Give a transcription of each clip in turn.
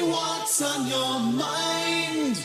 what's on your mind.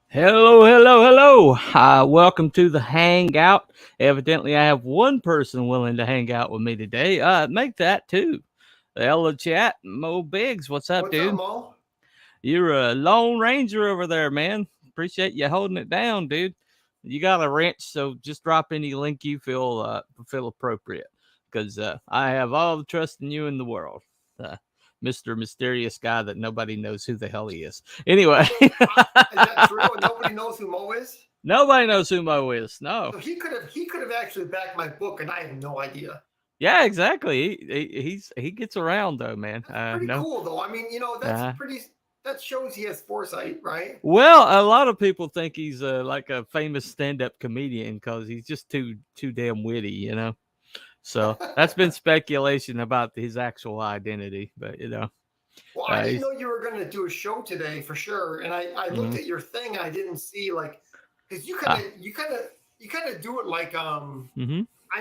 Hello. Welcome to the Hangout. Evidently, I have one person willing to hang out with me today. Make that two. Hello, chat. Mo Biggs, what's up, dude? What's up, Mo? You're a Lone Ranger over there, man. Appreciate you holding it down, dude. You got a wrench, so just drop any link you feel appropriate, because I have all the trust in you in the world. Mr. Mysterious Guy that nobody knows who the hell he is. Anyway. Is that true? Nobody knows who Mo is? Nobody knows who Mo is. No. So he could have actually backed my book, and I have no idea. Yeah, exactly. He gets around though, man. That's pretty cool though. I mean, that's pretty. That shows he has foresight, right? Well, a lot of people think he's like a famous stand-up comedian because he's just too damn witty, you know. So that's been speculation about his actual identity, but Well, I didn't know you were going to do a show today for sure, and I looked at your thing. I didn't see because you kind of do it like I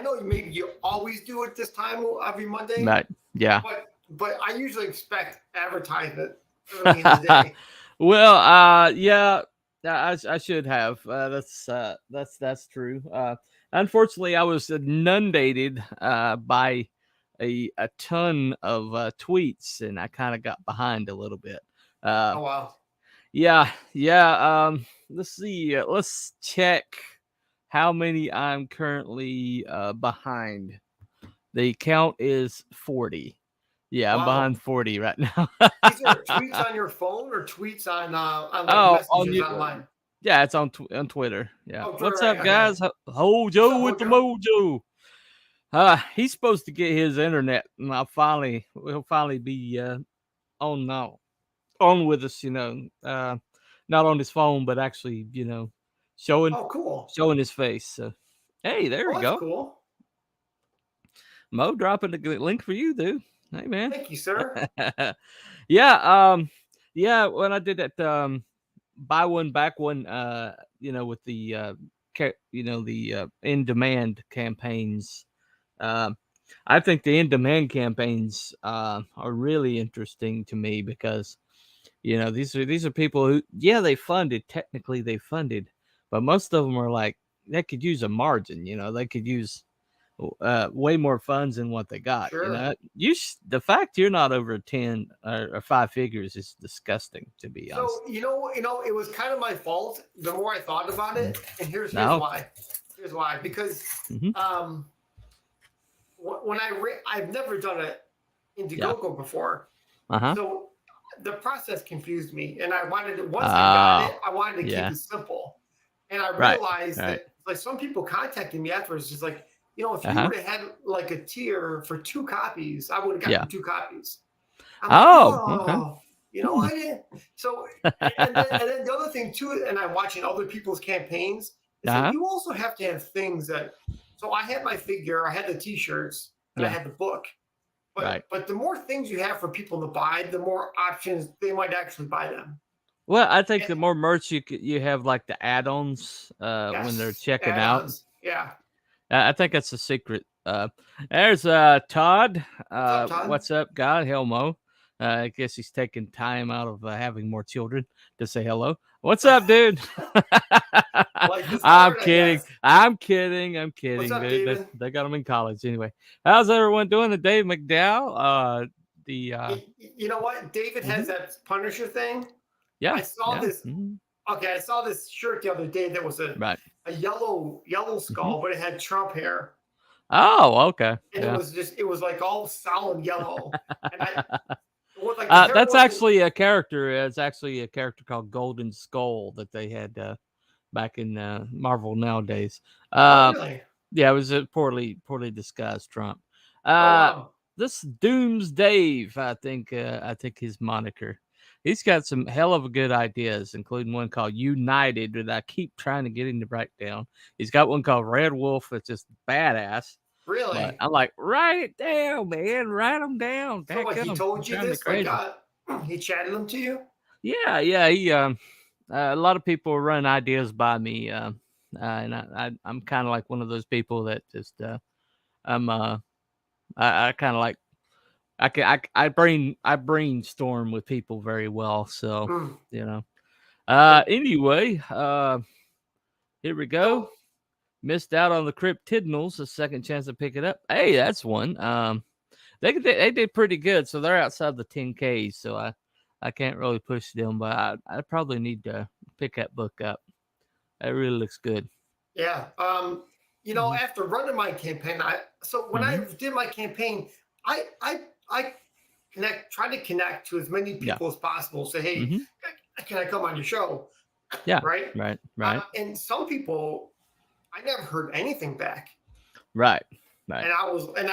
know maybe you always do it this time every Monday. Right. Yeah. But I usually expect advertisement early in the day. Well, yeah, I should have. That's true. Unfortunately, I was inundated by a ton of tweets, and I kind of got behind a little bit. Oh wow. Yeah. Let's see. Let's check how many I'm currently behind. The count is 40. Yeah, wow. I'm behind 40 right now. These are tweets on your phone or tweets on messages online? Yeah, it's on Twitter. Yeah. Oh, what's up, guys? Hojo with the mojo. He's supposed to get his internet, and he'll finally be on with us. Not on his phone, but actually, showing. Oh, cool. Showing his face. So, hey, there we go. That's cool. Mo dropping the link for you, dude. Hey, man. Thank you, sir. Yeah. When I did that buy one back one, with the the in-demand campaigns, I think the in-demand campaigns are really interesting to me because these are people who technically they funded, but most of them are like they could use a margin. They could use way more funds than what they got. Sure. The fact you're not over 10 or 5 figures is disgusting, to be honest. So it was kind of my fault. The more I thought about it, and here's why. Here's why. Because when I've never done an Indiegogo before, so the process confused me, and I wanted to I got it, I wanted to keep it simple, and I realized that like some people contacted me afterwards, just like. If you would have had like a tier for 2 copies, I would have gotten 2 copies. Okay. I didn't. So, and then the other thing too, and I'm watching other people's campaigns, is that you also have to have things that. So I had my figure, I had the T-shirts, and I had the book. But the more things you have for people to buy, the more options they might actually buy them. Well, I think the more merch you have, like the add-ons when they're checking out. Yeah. I think that's the secret. There's Todd. What's up, God? Hell, Mo. I guess he's taking time out of having more children to say hello. What's up, dude? Like this I'm hard, kidding. I'm kidding. I'm kidding. What's up, David? They got them in college anyway. How's everyone doing today, McDowell? You know what? David has that Punisher thing. Yeah. I saw this. Mm-hmm. Okay, I saw this shirt the other day that was a yellow skull, but it had Trump hair. Oh, okay. And it was like all solid yellow. And that's actually a character. It's actually a character called Golden Skull that they had back in Marvel nowadays. Really? Yeah, it was a poorly disguised Trump. Wow. This Dooms Dave, I think his moniker. He's got some hell of a good ideas, including one called United that I keep trying to get him to write down. He's got one called Red Wolf that's just badass. Really? But I'm like, write it down, man. Write them down. So he told you this? Like, he chatted them to you? Yeah. He a lot of people run ideas by me, and I'm kind of like one of those people that just I kind of like I brainstorm with people very well. So anyway, here we go. Missed out on the Cryptidnals, a second chance to pick it up. Hey, that's one. They did pretty good, so they're outside the 10Ks. So I can't really push them, but I probably need to pick that book up. That really looks good. Yeah. After running my campaign, when I did my campaign, I try to connect to as many people as possible. Say, hey, can I come on your show? Yeah. Right. And some people, I never heard anything back. Right. And I was like,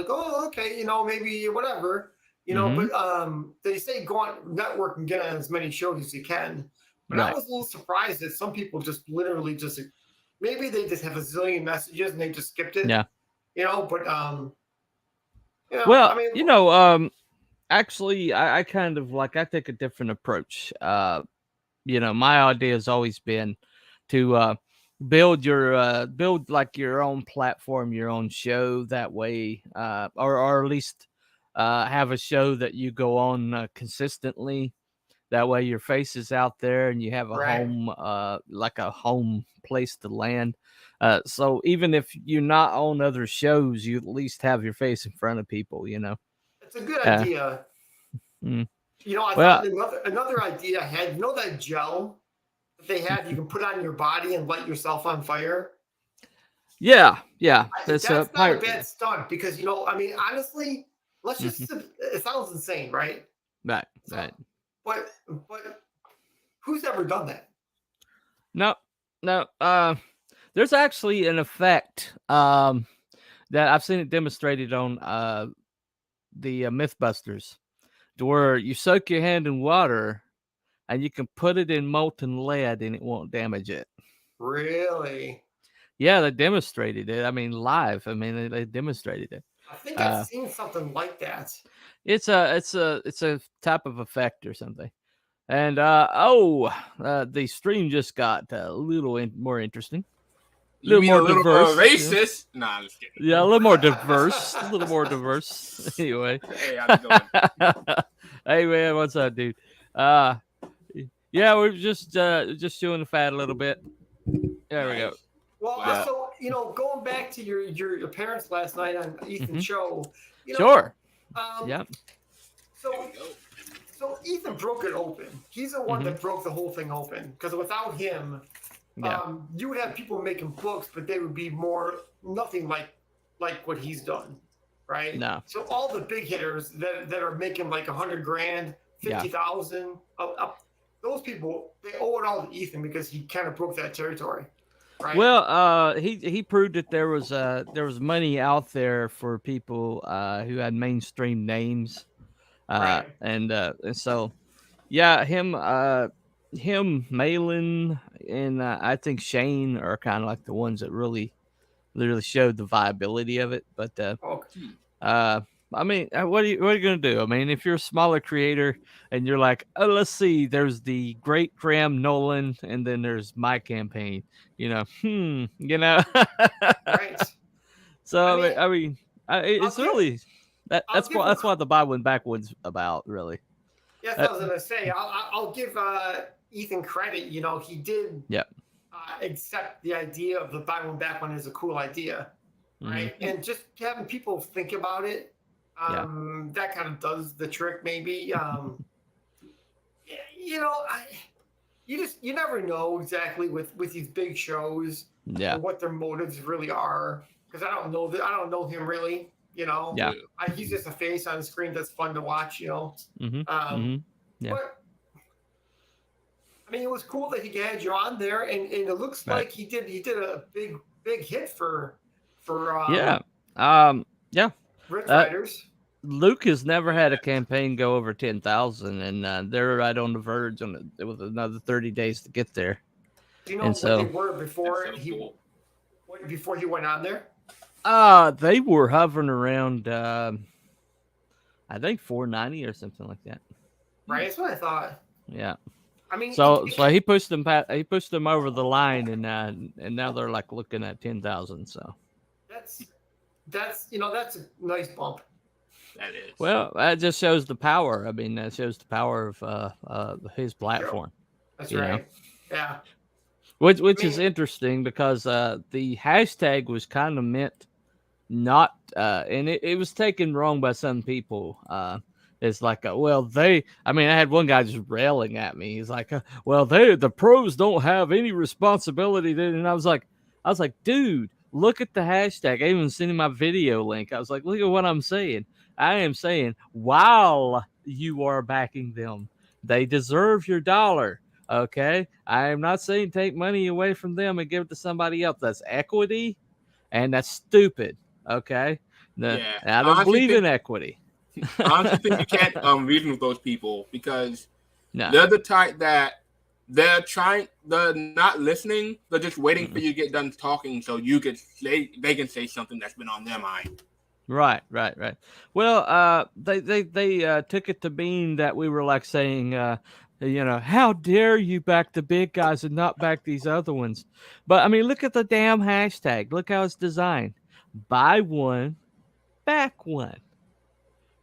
oh, okay, maybe whatever, but they say go on network and get on as many shows as you can. But I was a little surprised that some people just literally maybe they just have a zillion messages and they just skipped it. Yeah. Well, actually I kind of I take a different approach. My idea has always been to build your own platform, your own show that way, or at least have a show that you go on consistently. That way your face is out there and you have a home, like a home place to land. So even if you're not on other shows, you at least have your face in front of people, It's a good idea. I thought another idea I had, that gel that they have, you can put on your body and light yourself on fire. Yeah. That's not a bad stunt because, honestly, let's just, it sounds insane, right? Right. But who's ever done that? No. There's actually an effect that I've seen it demonstrated on the Mythbusters, to where you soak your hand in water and you can put it in molten lead and it won't damage it. Really? Yeah, they demonstrated it. Live. They demonstrated it. I think I've seen something like that. It's a type of effect or something. And the stream just got a little more interesting. A little more diverse. Racist? Yeah. Nah, I'm just kidding. Yeah, a little more diverse. A little more diverse. Anyway. Hey, how's it going? Hey man, what's up, dude? Yeah, we're just chewing the fat a little bit. There we go. Well, so going back to your parents last night on Ethan's show. Sure. Yeah. So Ethan broke it open. He's the one that broke the whole thing open, because without him, you would have people making books, but they would be nothing like what he's done, right? No. So all the big hitters that are making like $100,000, $50,000, those people, they owe it all to Ethan because he kind of broke that territory. Right. Well, he proved that there was money out there for people who had mainstream names, and so him, Malin, and I think Shane are kind of like the ones that really showed the viability of it. But what are you gonna do? If you're a smaller creator and you're like, oh, let's see, there's the Great Graham Nolan, and then there's my campaign. Right. So it's really that's what the buy one back one's about, really. Yes, I was gonna say I'll give Ethan credit. He did. Yeah. accept the idea of the buy one back one is a cool idea, right? And just having people think about it, that kind of does the trick, maybe. You know, you never know exactly with these big shows, what their motives really are, because I don't know him really. You know, he's just a face on the screen that's fun to watch. You know, but I mean, it was cool that he had you on there, and it looks like he did a big hit for Riders. Luke has never had a campaign go over 10,000, and they're right on the verge with another 30 days to get there. Do you know what they were before he went on there? They were hovering around, I think 490 or something like that. Right, that's what I thought. Yeah. I mean, so he pushed them over the line, and now they're like looking at 10,000. So that's a nice bump. That is. Well, that just shows the power. I mean, that shows the power of his platform. That's right. Yeah. Which is interesting because the hashtag was kind of meant not, and it was taken wrong by some people. It's like, I had one guy just railing at me. He's like, the pros don't have any responsibility. And I was like, dude, look at the hashtag. I even sent him my video link. I was like, look at what I'm saying. I am saying, while you are backing them, they deserve your dollar. Okay. I am not saying take money away from them and give it to somebody else. That's equity, and that's stupid. Okay. I don't believe in equity. I honestly think you can't reason with those people because they're the type that they're not listening. They're just waiting for you to get done talking so they can say something that's been on their mind. Right. Well, they took it to mean that we were like saying, how dare you back the big guys and not back these other ones? But I mean, look at the damn hashtag. Look how it's designed. Buy one, back one.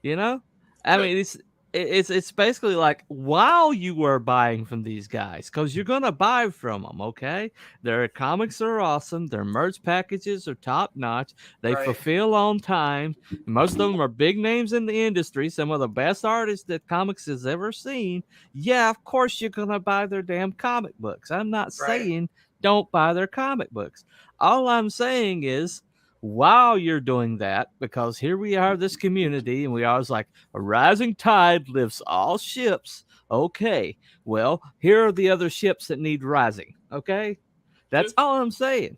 You know, I mean, it's basically like while you were buying from these guys, because you're gonna buy from them. Okay, their comics are awesome. Their merch packages are top notch. They fulfill on time. Most of them are big names in the industry. Some of the best artists that comics has ever seen. Yeah, of course you're gonna buy their damn comic books. I'm not saying don't buy their comic books. All I'm saying is, while you're doing that, because here we are, this community, and we always like a rising tide lifts all ships. Okay, well, here are the other ships that need rising. Okay, that's all I'm saying.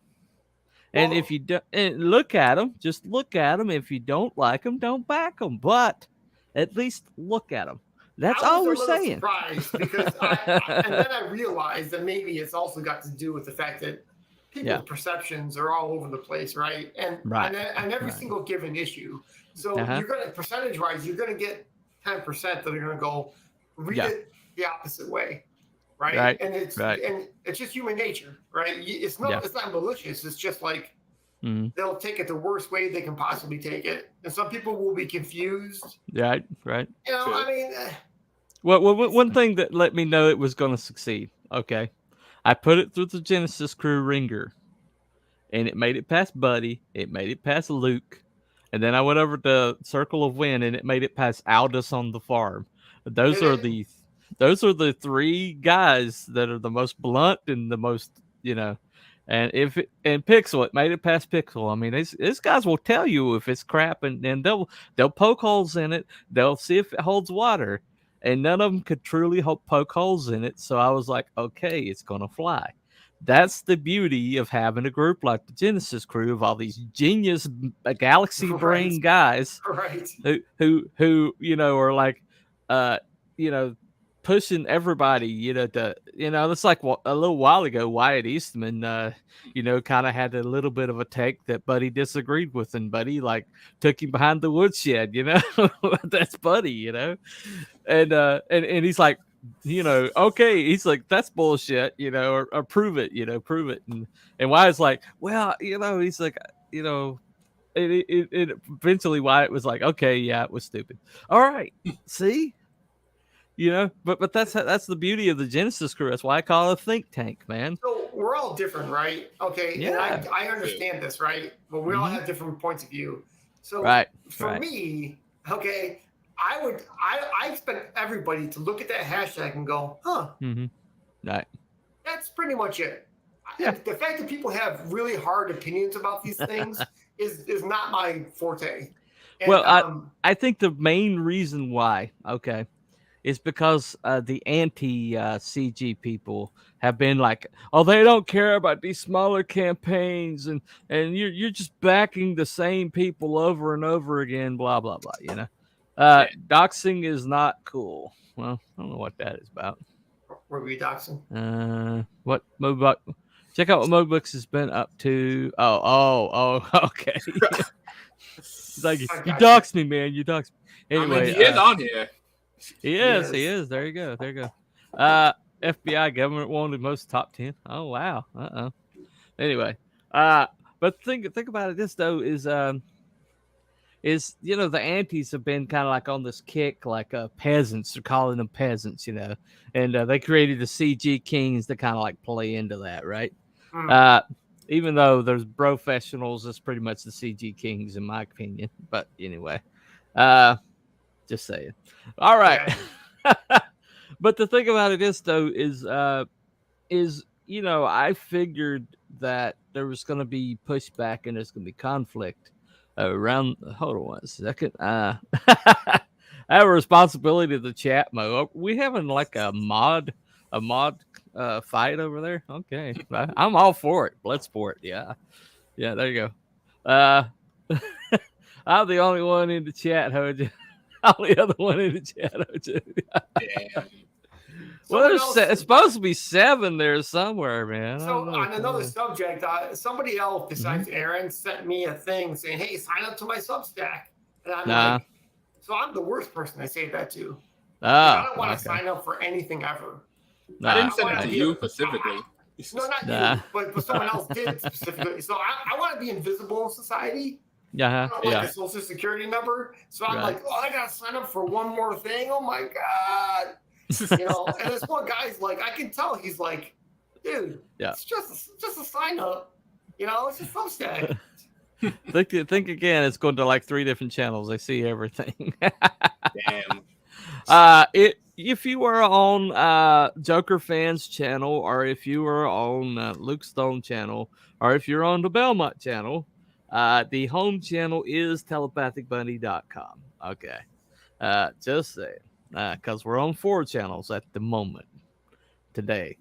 And if you do, and look at them, just look at them. If you don't like them, don't back them. But at least look at them. That's all we're saying. Surprised because and then I realized that maybe it's also got to do with the fact that people's perceptions are all over the place, right? And on every single given issue. So you're going to, percentage-wise, you're going to get 10% that are going to go read it the opposite way, right? And it's just human nature, right? It's not malicious. It's just like they'll take it the worst way they can possibly take it, and some people will be confused. Right. You know, I mean, well, one thing that let me know it was going to succeed. Okay. I put it through the Genesis Crew ringer, and it made it past Buddy. It made it past Luke. And then I went over to Circle of Wind, and it made it past Aldous on the farm. Those are the three guys that are the most blunt and the most, and Pixel, it made it past Pixel. I mean, these guys will tell you if it's crap, and they'll poke holes in it. They'll see if it holds water. And none of them could truly poke holes in it. So I was like, okay, it's going to fly. That's the beauty of having a group like the Genesis Crew of all these genius galaxy brain guys who are like, pushing everybody, it's like a little while ago, Wyatt Eastman, kind of had a little bit of a take that Buddy disagreed with, and Buddy like took him behind the woodshed, that's Buddy, and he's like, okay, he's like, that's bullshit, or prove it, and Wyatt's like, well, he's like, it eventually Wyatt was like, okay, yeah, it was stupid. All right, see. But that's the beauty of the Genesis Crew. That's why I call it a think tank, man. So we're all different, right? Okay, yeah. And I understand this, right? But we all have different points of view. So for me, okay, I expect everybody to look at that hashtag and go, huh? Right. That's pretty much it. Yeah. The fact that people have really hard opinions about these things is not my forte. And, well, I think the main reason why, is because the anti-CG people have been like, oh, they don't care about these smaller campaigns, and you're just backing the same people over and over again, blah blah blah. You know, doxing is not cool. Well, I don't know what that is about. Were we doxing? What Mobuck? Check out what Mobux has been up to. Oh, okay. He's like, you doxed me, man. You doxed me. Anyway, I mean, he is on here. He is. There you go. FBI government wanted most top 10. Oh wow. Anyway, but think about it. This though is the antis have been kind of like on this kick, like peasants. They're calling them peasants, and they created the CG kings to kind of like play into that, right? Even though there's professionals, it's pretty much the CG kings in my opinion. But anyway, just saying. All right. But the thing about it is though is I figured that there was going to be pushback and there's going to be conflict around. Hold on 1 second. I have a responsibility to the chat mode. We having like a mod fight over there. Okay, I'm all for it. Bloodsport. Yeah. There you go. I'm the only one in the chat, Hoja. I'm the other one in the chat, Hoja. Damn. Well, it's supposed to be 7 there somewhere, man. So on another subject, somebody else besides Aaron sent me a thing saying, "Hey, sign up to my Substack," and I'm like, so I'm the worst person to say that to. I don't want to sign up for anything ever. I didn't send it to you specifically. No, not you, but someone else did specifically. So I want to be invisible in society. Like a social security number. So I'm like, I gotta sign up for one more thing. Oh my god. And this one guy's like, I can tell he's like, dude, it's just a sign up. It's just Substack. Think again. It's going to like 3 different channels. They see everything. Damn. If you were on Joker Fans channel, or if you were on Luke Stone channel, or if you're on the Belmont channel, the home channel is telepathicbunny.com. Okay. Just saying. Because we're on 4 channels at the moment today.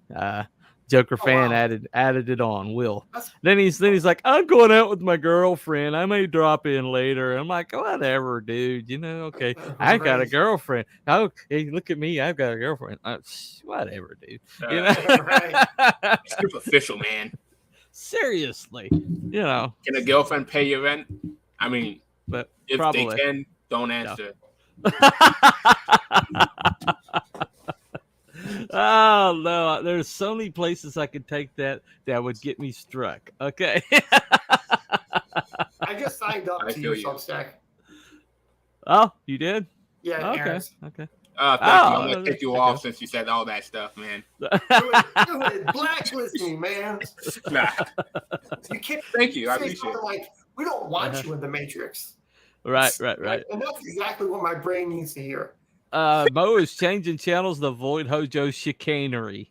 Joker fan added it on. Will. Then he's like, I'm going out with my girlfriend. I may drop in later. I'm like, whatever, dude. Okay. I got a girlfriend. Oh, hey, look at me. I've got a girlfriend. Whatever, dude. Superficial, man. Seriously. Can a girlfriend pay your rent? I mean, but if probably. they can, don't answer. Oh no, there's so many places I could take that would get me struck. Okay. I just signed up to your Substack. Oh, you did? Yeah. Okay. Aaron's. Okay. Thank you. I'm gonna take you off since you said all that stuff, man. Do it. Blacklist me, man. Nah. You can't. Thank you. I appreciate it. Like, we don't want you in the Matrix. Right. And that's exactly what my brain needs to hear. Mo is changing channels to avoid Hojo's chicanery.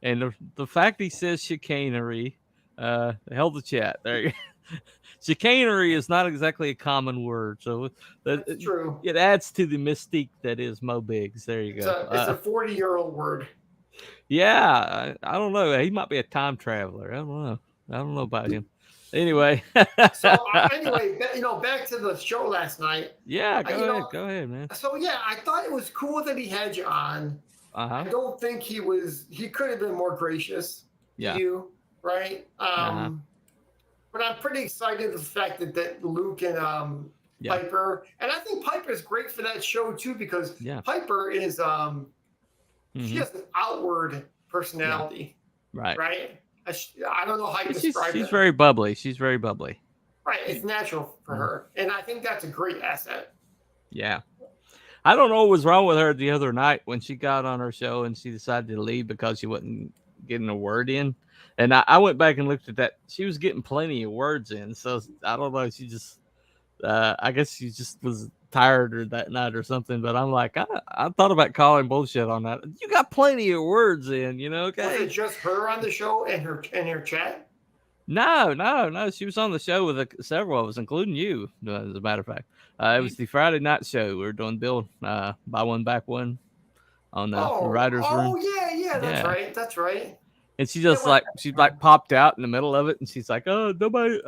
And the fact he says chicanery, held the chat. There you go. Chicanery is not exactly a common word. So that's true. It adds to the mystique that is Mo Biggs. There you go. It's a 40-year-old word. Yeah. I don't know. He might be a time traveler. I don't know about him. Anyway. So anyway, back to the show last night. Yeah, go ahead, man. So yeah, I thought it was cool that he had you on. I don't think he could have been more gracious to you, right? But I'm pretty excited the fact that Luke and Piper, and I think Piper's great for that show too, because Piper is she has an outward personality. Right? I don't know how you describe it. She's very bubbly. She's very bubbly. Right. It's natural for her. And I think that's a great asset. Yeah. I don't know what was wrong with her the other night when she got on her show and she decided to leave because she wasn't getting a word in. And I went back and looked at that. She was getting plenty of words in. So I don't know. She just, I guess she just was tired or that night or something. But I'm like, I thought about calling bullshit on that. You got plenty of words in, okay? Was it just her on the show and her chat? No. She was on the show with several of us, including you, as a matter of fact. It was the Friday night show. We were doing Bill Buy One, Back One on the writer's room. Oh, yeah. That's right. And she just she popped out in the middle of it, and she's like, "Oh, nobody,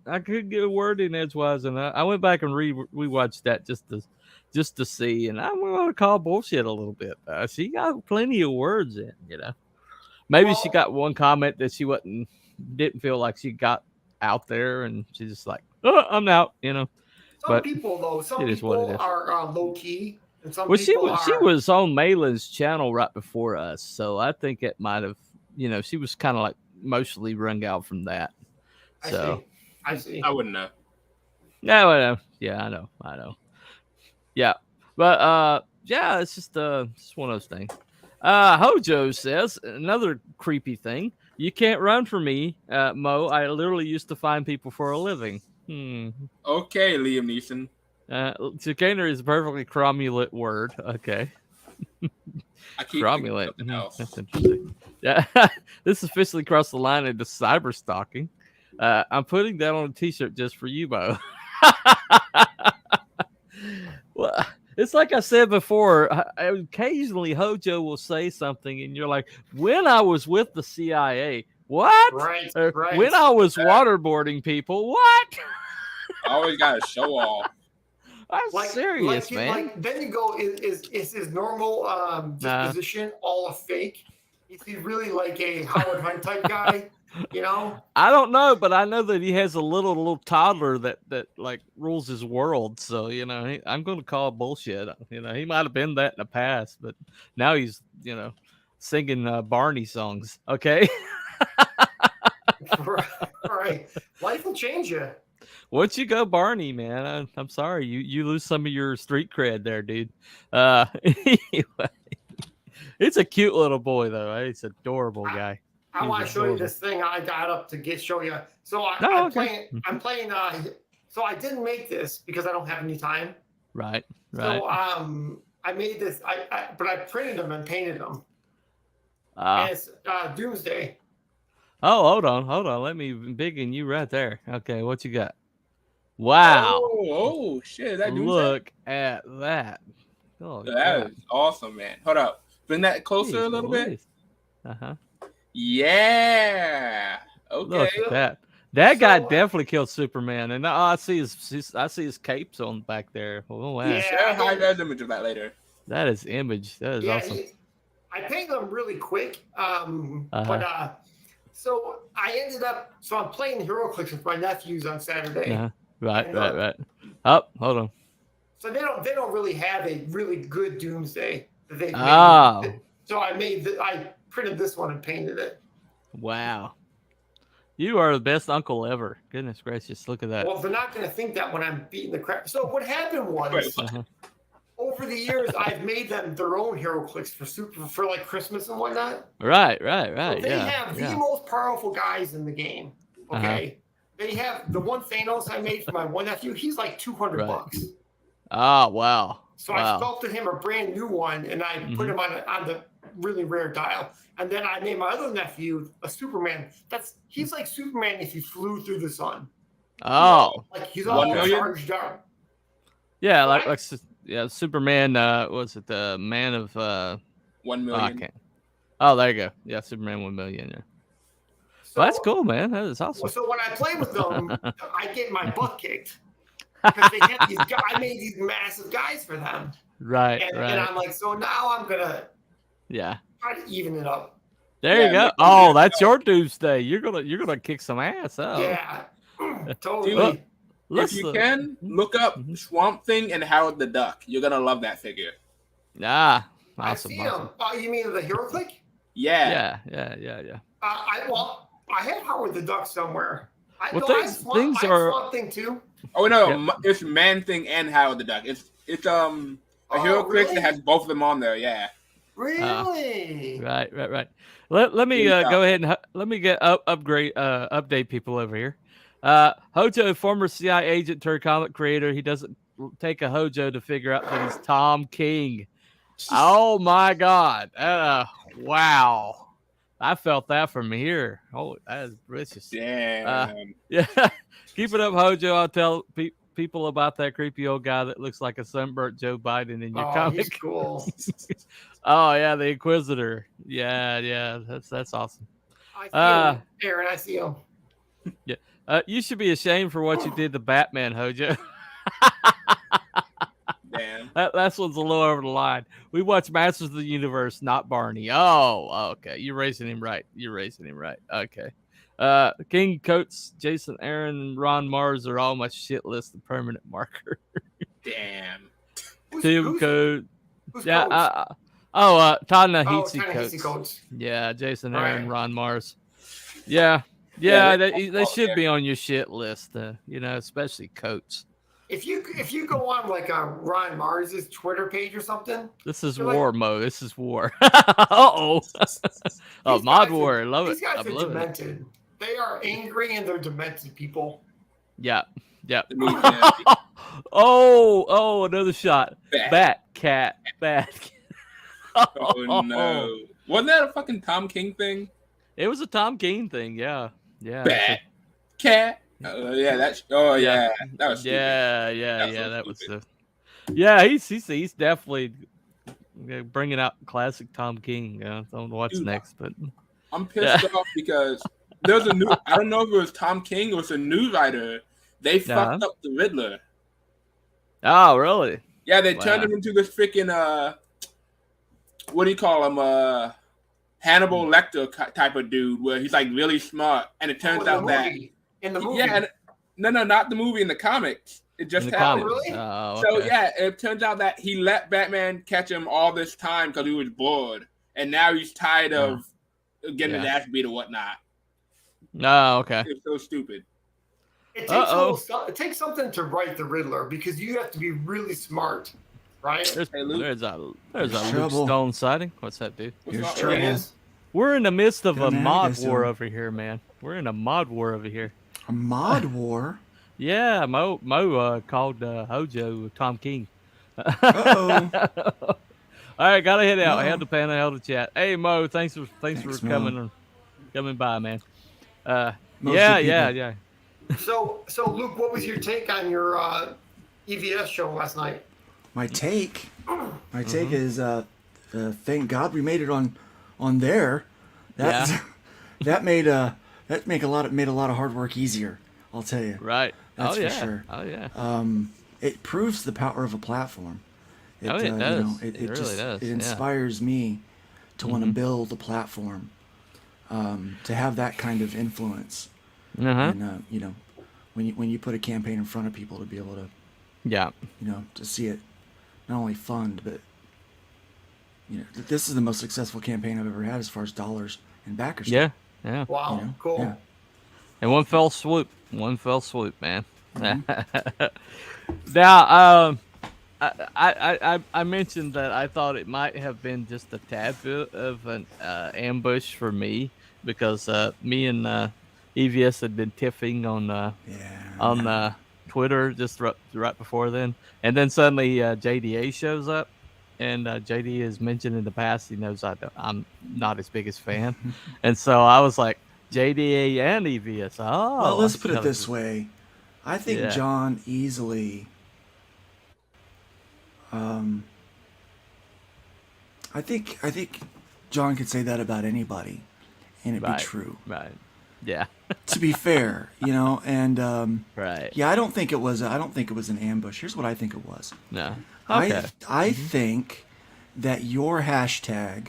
I couldn't get a word in edgewise." And I went back and rewatched that just to see, and I'm going to call bullshit a little bit. She got plenty of words in, Maybe she got one comment that she didn't feel like she got out there, and she's just like, "Oh, I'm out," Some people are low key, and some people she was on Malin's channel right before us, so I think it might have. She was kind of like mostly rung out from that. So I see. I wouldn't know. No, yeah, I know. Yeah, but it's just one of those things. Hojo says another creepy thing. You can't run from me, Mo. I literally used to find people for a living. Okay, Liam Neeson. Chicaner is a perfectly cromulent word. Okay. I keep cromulent. That's interesting. Yeah, this officially crossed the line into cyber stalking. I'm putting that on a t-shirt just for you, Mo. Well, it's like I said before. Occasionally, Hojo will say something, and you're like, "When I was with the CIA, what? Right. When I was waterboarding people, what?" Always got to show off. I'm serious, man. Then you go, is his normal disposition all a fake? Is he really like a Howard Hunt type guy? I don't know, but I know that he has a little toddler that like rules his world. So I'm going to call bullshit. He might have been that in the past, but now he's singing Barney songs. Okay. Right. Life will change you. Once you go Barney, man, I'm sorry. You lose some of your street cred there, dude. Anyway, it's a cute little boy, though. It's an adorable guy. I want to show you this thing I got up to show you. So I'm playing. So I didn't make this because I don't have any time. Right. So I made this. But I printed them and painted them. And it's Doomsday. Oh, hold on. Let me begin you right there. Okay, what you got? Wow. Oh shit. Look at that. Oh, that is awesome, man. Hold up. Bring that closer a little bit. Uh-huh. Yeah. Okay. Look at that. That guy definitely killed Superman. And I see his capes on back there. Oh, wow. Yeah, hide that image of that later. That is awesome. I painted them really quick. But so I ended up. So I'm playing HeroClix with my nephews on Saturday. Uh-huh. Right. Oh, hold on. So they don't really have a really good Doomsday that they've made. Oh. So I printed this one and painted it. Wow. You are the best uncle ever. Goodness gracious, look at that. Well, they're not going to think that when I'm beating the crap. So what happened was, over the years, I've made them their own HeroClix for like Christmas and whatnot. Right. So they have the most powerful guys in the game. Okay. They have the one Thanos I made for my one nephew. He's like $200. Oh, wow. So I sculpted him a brand new one, and I put him on the really rare dial. And then I made my other nephew a Superman. He's like Superman if he flew through the sun. Oh, like he's all charged up. Yeah, Superman. Was it the Man of 1 million? Oh, there you go. Yeah, Superman 1 million. Yeah. So, well, that's cool, man. That is awesome. So when I play with them, I get my butt kicked because they have these guys. I made these massive guys for them. Right. And I'm like, so now I'm gonna try to even it up. There you go. Oh, that's your Doomsday. You're gonna kick some ass. Oh. Yeah, totally. If you can, look up Swamp Thing and Howard the Duck. You're gonna love that figure. Ah, awesome. I see him. You mean the HeroClix? Yeah. I had Howard the Duck somewhere. Things are Swamp Thing too. Oh no, it's Man Thing and Howard the Duck. It's a HeroClix that has both of them on there. Yeah. Really? Right. Let me go ahead and let me update people over here. Hojo, former CIA agent turned comic creator. He doesn't take a Hojo to figure out that he's Tom King. Oh my God! Wow, I felt that from here. Oh, that is delicious. Damn. Yeah, keep it up, Hojo. I'll tell people about that creepy old guy that looks like a sunburnt Joe Biden in your comic. He's cool. Oh yeah, the Inquisitor. Yeah, that's awesome. I see him, Aaron. I see him. Yeah, you should be ashamed for what you did to Batman, Hojo. Damn. That one's a little over the line. We watch Masters of the Universe, not Barney. Oh, okay. You're raising him right. Okay. King, Coates, Jason Aaron, and Ron Mars are all my shit list of permanent marker. Damn. Tim Coates. Yeah. Ta-Nehisi Coates. Yeah, Jason Aaron, Ron Mars. Yeah. They should be on your shit list. Especially Coates. If you go on like Ron Mars's Twitter page or something, this is war mode. This is war. Oh, mod war. I love it. These guys are demented. They are angry and they're demented people. Yeah. Oh, another shot. Bat cat. Oh no! Wasn't that a fucking Tom King thing? It was a Tom King thing. Yeah. Bat cat. That was stupid. That was yeah. He's definitely bringing out classic Tom King. I don't know what's next, but I'm pissed off because there's a new. I don't know if it was Tom King or it's a news writer. They fucked up the Riddler. Oh, really? Yeah, they turned him into this freaking what do you call him? Hannibal Lecter type of dude, where he's like really smart, and it turns out that. In the movie? Yeah, no, not the movie. In the comics, it just happened. Really? Oh, okay. So it turns out that he let Batman catch him all this time because he was bored, and now he's tired of getting his ass beat or whatnot. Oh, okay. It's so stupid. It takes something to write the Riddler because you have to be really smart, right? There's a Luke Stone sighting. What's that, dude? Here's trouble. We're in the midst of a mod war over here, man. We're in a mod war over here. A mod war? Yeah, Mo called Hojo Tom King. Uh-oh. All right, gotta head out. Held the panel, held the chat. Hey Mo, thanks for coming by, man. Yeah. So Luke, what was your take on your EVS show last night? My take is thank God we made it on there. That made a lot of hard work easier. I'll tell you. Right. That's for sure. Oh yeah. It proves the power of a platform. It does. It really does. It inspires me to want to build a platform, to have that kind of influence. And when you put a campaign in front of people, to be able to, to see it not only fund, but this is the most successful campaign I've ever had as far as dollars and backers. Yeah. Wow. Cool. Yeah. And one fell swoop, man. Now, I mentioned that I thought it might have been just a tad bit of an ambush for me because me and EVS had been tiffing on Twitter just right before then, and then suddenly JDA shows up, and JD has mentioned in the past he knows I'm not his biggest fan, and so I was like JDA and EVS. Oh, well, let's put it this way. I think John easily. I think John could say that about anybody, and it'd be true. Right. Yeah. To be fair, and right. Yeah, I don't think it was an ambush. Here's what I think it was. No. Okay. I think that your hashtag,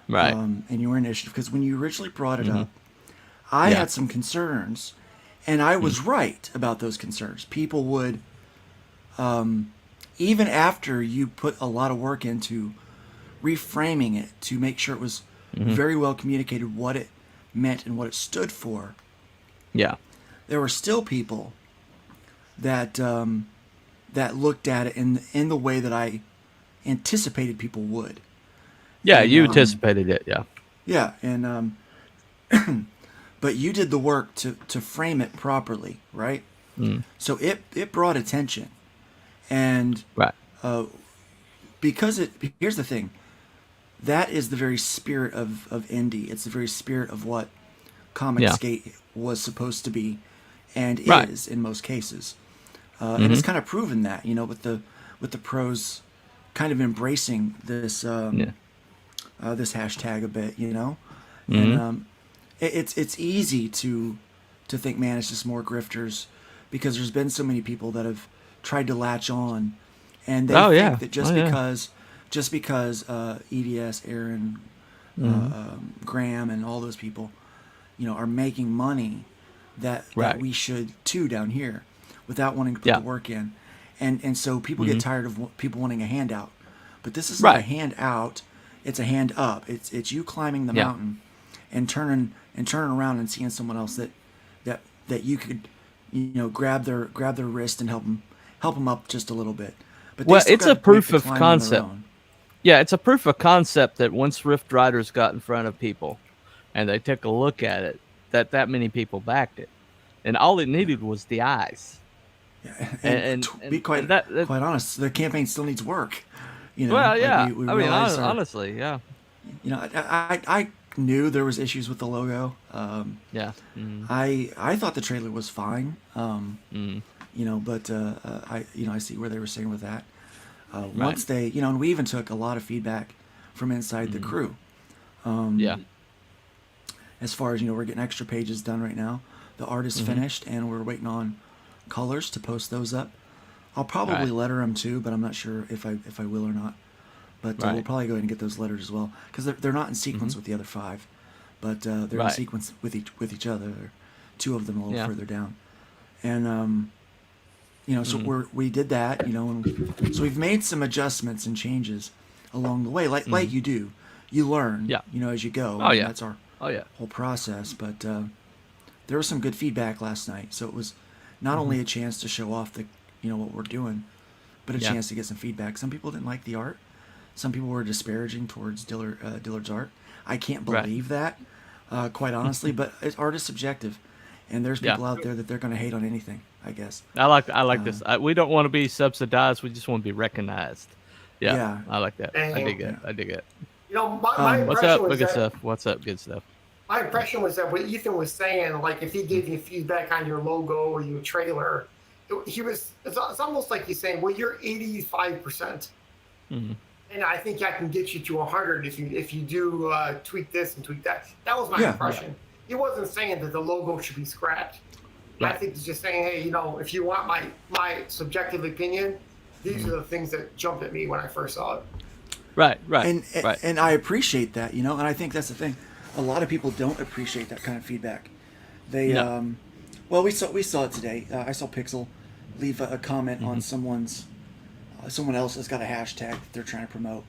right, and your initiative, because when you originally brought it up, I had some concerns, and I was right about those concerns. People would, even after you put a lot of work into reframing it to make sure it was very well communicated what it meant and what it stood for. Yeah, there were still people that that looked at it in the way that I anticipated people would, Yeah, and, you anticipated it. Yeah. Yeah, and but you did the work to frame it properly, right? So it brought attention, and because here's the thing, that is the very spirit of indie. It's the very spirit of what Comicsgate was supposed to be, and is in most cases, and it's kind of proven that, you know, with the pros kind of embracing this this hashtag a bit, you know, and it's easy to think, man, it's just more grifters, because there's been so many people that have tried to latch on, and they think that just because EDS, Aaron, Graham, and all those people, you know, are making money, that we should too down here, without wanting to put the work in, and so people get tired of people wanting a handout, but this is not a handout; it's a hand up. It's you climbing the mountain, and turning around and seeing someone else that you could, you know, grab their wrist and help them up just a little bit. But it's a proof of concept. Yeah, it's a proof of concept that once Rift Riders got in front of people, and they took a look at it, that many people backed it, and all it needed was the eyes. Yeah, and to be quite honest, the campaign still needs work. You know, well, yeah. we I mean, honestly, yeah. You know, I knew there was issues with the logo. I thought the trailer was fine. You know, but I see where they were saying with that. Once they, you know, and we even took a lot of feedback from inside the crew. As far as, you know, we're getting extra pages done right now. The art is finished, and we're waiting on colors to post those up. I'll probably letter them too, but I'm not sure if I will or not. But we'll probably go ahead and get those letters as well, because they're not in sequence with the other 5, but they're in sequence with each other. 2 of them a little further down, and you know, so we did that, you know, and so we've made some adjustments and changes along the way, like you do. You learn, you know, as you go. That's our whole process. But there was some good feedback last night, so it was not only a chance to show off the, you know, what we're doing, but a chance to get some feedback. Some people didn't like the art. Some people were disparaging towards Dillard's art. I can't believe that, quite honestly. But art is subjective, and there's people out there that they're going to hate on anything, I guess. I like this. We don't want to be subsidized. We just want to be recognized. Yeah. I like that. I dig it. You know, my what's up, good stuff? What's up, good stuff? My impression was that what Ethan was saying, like if he gave you feedback on your logo or your trailer, it's almost like he's saying, well, you're 85%. And I think I can get you to 100 if you do tweak this and tweak that. That was my impression. He wasn't saying that the logo should be scrapped. I think he's just saying, hey, you know, if you want my subjective opinion, these are the things that jumped at me when I first saw it. Right. And I appreciate that, you know, and I think that's the thing. A lot of people don't appreciate that kind of feedback. They, well, we saw it today. I saw Pixel leave a comment on someone else has got a hashtag that they're trying to promote.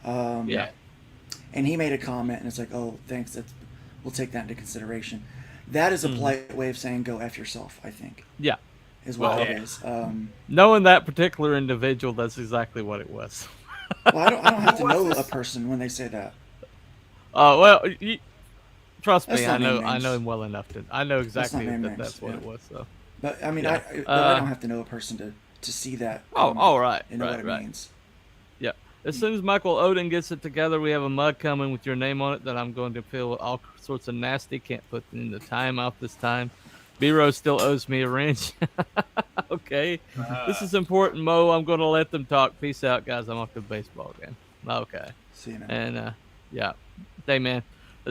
And he made a comment, and it's like, oh, thanks. We'll take that into consideration. That is a polite way of saying go F yourself, I think. Yeah. Is what it is. Knowing that particular individual, that's exactly what it was. Well, I don't have to know a person when they say that. Well, trust me, I know him well enough I know exactly that's what it was. So, but I mean, I don't have to know a person to see that. Right. And know what it means. Yeah. As soon as Michael Odin gets it together, we have a mug coming with your name on it that I'm going to fill with all sorts of nasty. Can't put in the time out this time. B-Rose still owes me a wrench. Okay. This is important, Mo. I'm going to let them talk. Peace out, guys. I'm off to the baseball game. Okay. See you, man. And, yeah. Hey, man.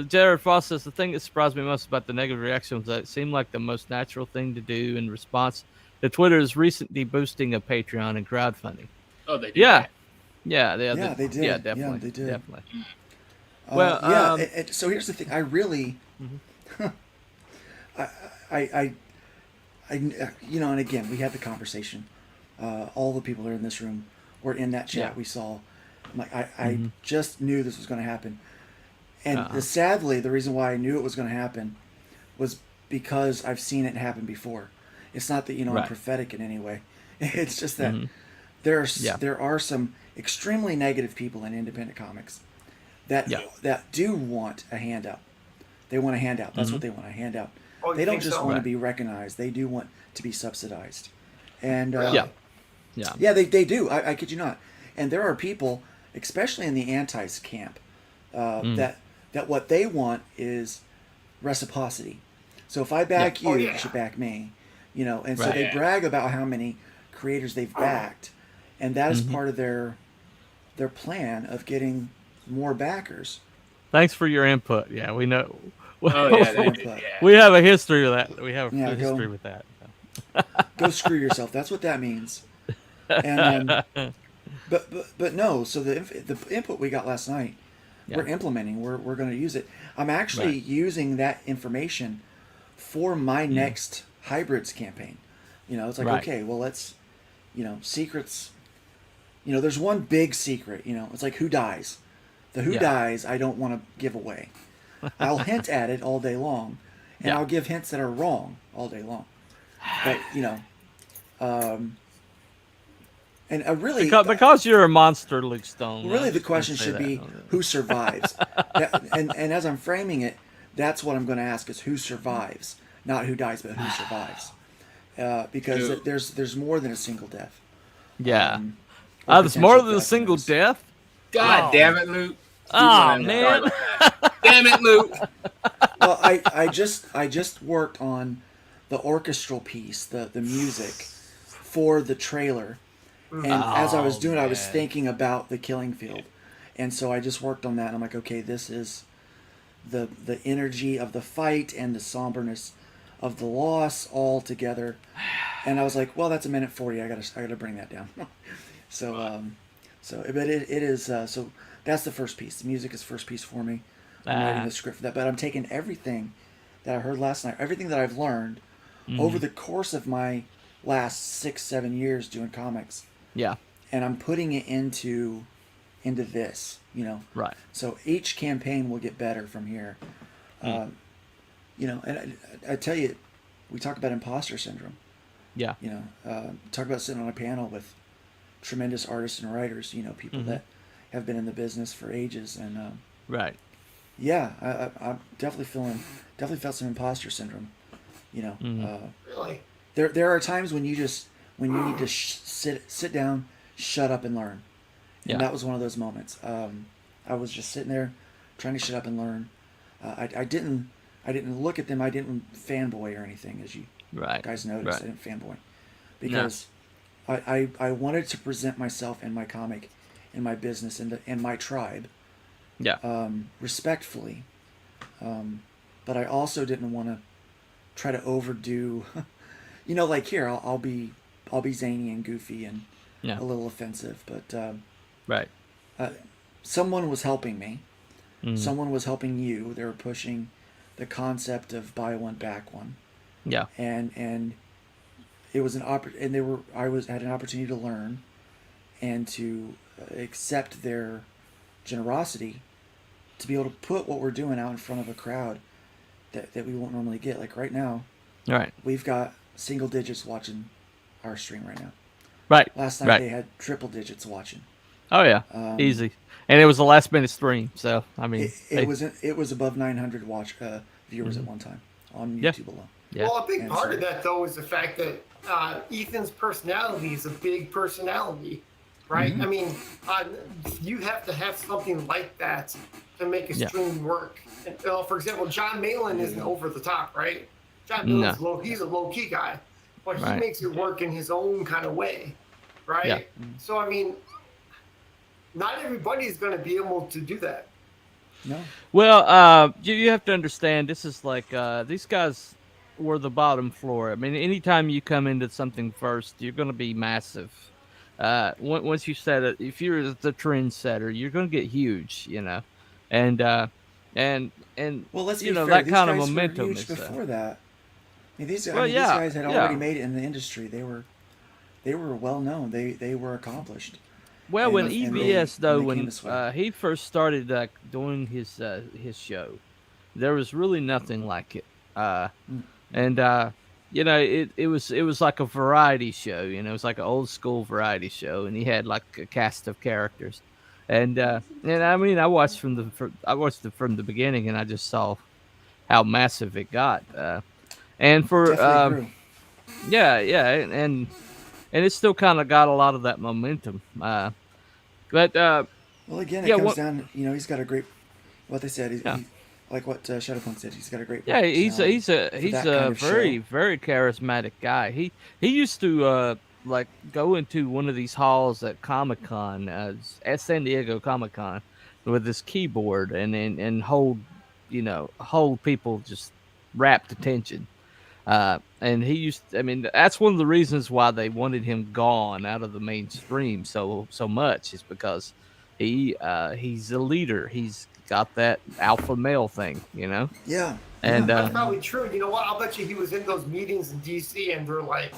Jared Foss says, the thing that surprised me most about the negative reaction was that it seemed like the most natural thing to do in response to Twitter's recent deboosting of Patreon and crowdfunding. Oh, they did? Yeah, they did. Yeah, definitely. Yeah, they did. Definitely. Well, so here's the thing. I really... I you know, and again, we had the conversation. All the people that are in this room were in that chat we saw. Like, I just knew this was going to happen. And sadly, the reason why I knew it was going to happen was because I've seen it happen before. It's not that, you know, I'm prophetic in any way. It's just that there are some extremely negative people in independent comics that do want a handout. They want a handout. That's what they want, a handout. Oh, they don't just want to be recognized. They do want to be subsidized. And they do. I kid you not. And there are people, especially in the antis camp, that what they want is reciprocity. So if I back you, you should back me. And so they brag about how many creators they've backed, and that is part of their plan of getting more backers. Thanks for your input. Yeah, we know. We have a history of that. We have a history with that. Go screw yourself. That's what that means. And but no. So the input we got last night, we're implementing. We're going to use it. I'm actually using that information for my next hybrids campaign. It's like okay, well let's, secrets. There's one big secret. It's like who dies. The who dies, I don't want to give away. I'll hint at it all day long, and I'll give hints that are wrong all day long. But and really because you're a monster, Luke Stone. Really, the question should be who survives. and as I'm framing it, that's what I'm going to ask is who survives, not who dies, but who survives. Because there's more than a single death. Yeah. There's more than a single death. God damn it, Luke. Oh man. Damn it, Luke. Well, I just worked on the orchestral piece, the music for the trailer. And as I was doing it, I was thinking about the killing field. And so I just worked on that, and I'm like, okay, this is the energy of the fight and the somberness of the loss all together. And I was like, well, that's 1:40. I gotta bring that down. But it is so that's the first piece. The music is first piece for me. I'm writing the script for that, but I'm taking everything that I heard last night, everything that I've learned over the course of my last 6-7 years doing comics. Yeah. And I'm putting it into this, Right. So each campaign will get better from here. And I tell you, we talk about imposter syndrome. Yeah. Talk about sitting on a panel with tremendous artists and writers, people that have been in the business for ages. And right. Yeah, I'm definitely felt some imposter syndrome. Really? There are times when you need to sit down, shut up and learn. And that was one of those moments. I was just sitting there trying to shut up and learn. I didn't look at them. I didn't fanboy or anything, as you guys noticed. Right. I didn't fanboy because I wanted to present myself and my comic and my business and my tribe respectfully. But I also didn't want to try to overdo, like here, I'll be zany and goofy and a little offensive, but someone was helping me. Someone was helping you. They were pushing the concept of buy one, back one. Yeah. And it was and I had an opportunity to learn and to accept their generosity to be able to put what we're doing out in front of a crowd that we won't normally get. Like right now, we've got single digits watching our stream right now. Right. Last night they had triple digits watching. Oh yeah, easy. And it was a last minute stream, so I mean, it was above 900 viewers at one time on YouTube alone. Yeah. Well, a big part of that though is the fact that Ethan's personality is a big personality, right? I mean, you have to have something like that to make a stream work. And, for example, John Malin isn't over the top, right? John Malin's he's a low key guy, but he makes it work in his own kind of way, right? Yeah. So I mean, not everybody's going to be able to do that. No. Well, you have to understand, this is like these guys were the bottom floor. I mean, anytime you come into something first, you're going to be massive. Once you set it, if you're the trendsetter, you're going to get huge, and well, let's be fair. That these kind of momentum is before that. I mean, these guys had already made it in the industry. They were well known. They were accomplished. Well, when EBS when he first started doing his show, there was really nothing like it. And it was like a variety show. It was like an old school variety show, and he had like a cast of characters. And I mean, I watched it from the beginning, and I just saw how massive it got. And for Definitely grew. yeah, and it still kind of got a lot of that momentum. But Well, again, it yeah, comes down. He's got a great. What they said. yeah. He like what Shadowpunk said. He's got a great Yeah, personality for he's that kind a of show. very charismatic guy. He used to like go into one of these halls at Comic Con, at San Diego Comic Con, with his keyboard and hold people just rapt attention. And he used, I mean, that's one of the reasons why they wanted him gone out of the mainstream so much, is because he's a leader. He's got that alpha male thing, Yeah, and yeah. That's probably true. You know what? I'll bet you he was in those meetings in DC, and they're like,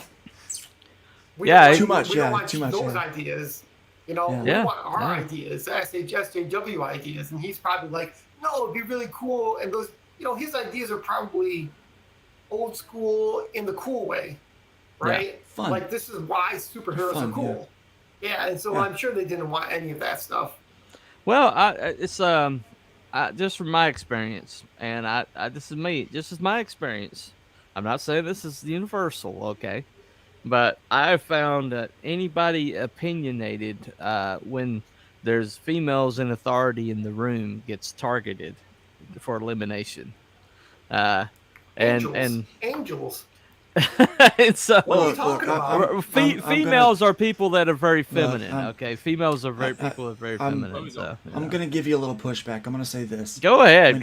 we too much. We don't want Too much. those ideas. We want our ideas, SJW ideas. And he's probably like, no, it'd be really cool. And those, his ideas are probably old school in the cool way, right? Yeah, fun. Like, this is why superheroes are cool. Yeah, and so I'm sure they didn't want any of that stuff. Well, it's just from my experience, and this is me, just as my experience. I'm not saying this is universal, okay? But I found that anybody opinionated, when there's females in authority in the room, gets targeted for elimination. Angels. And so, what are you talking about? Females are people that are very feminine. Okay, females are people that are very feminine. So I'm going to give you a little pushback. I'm going to say this. Go ahead.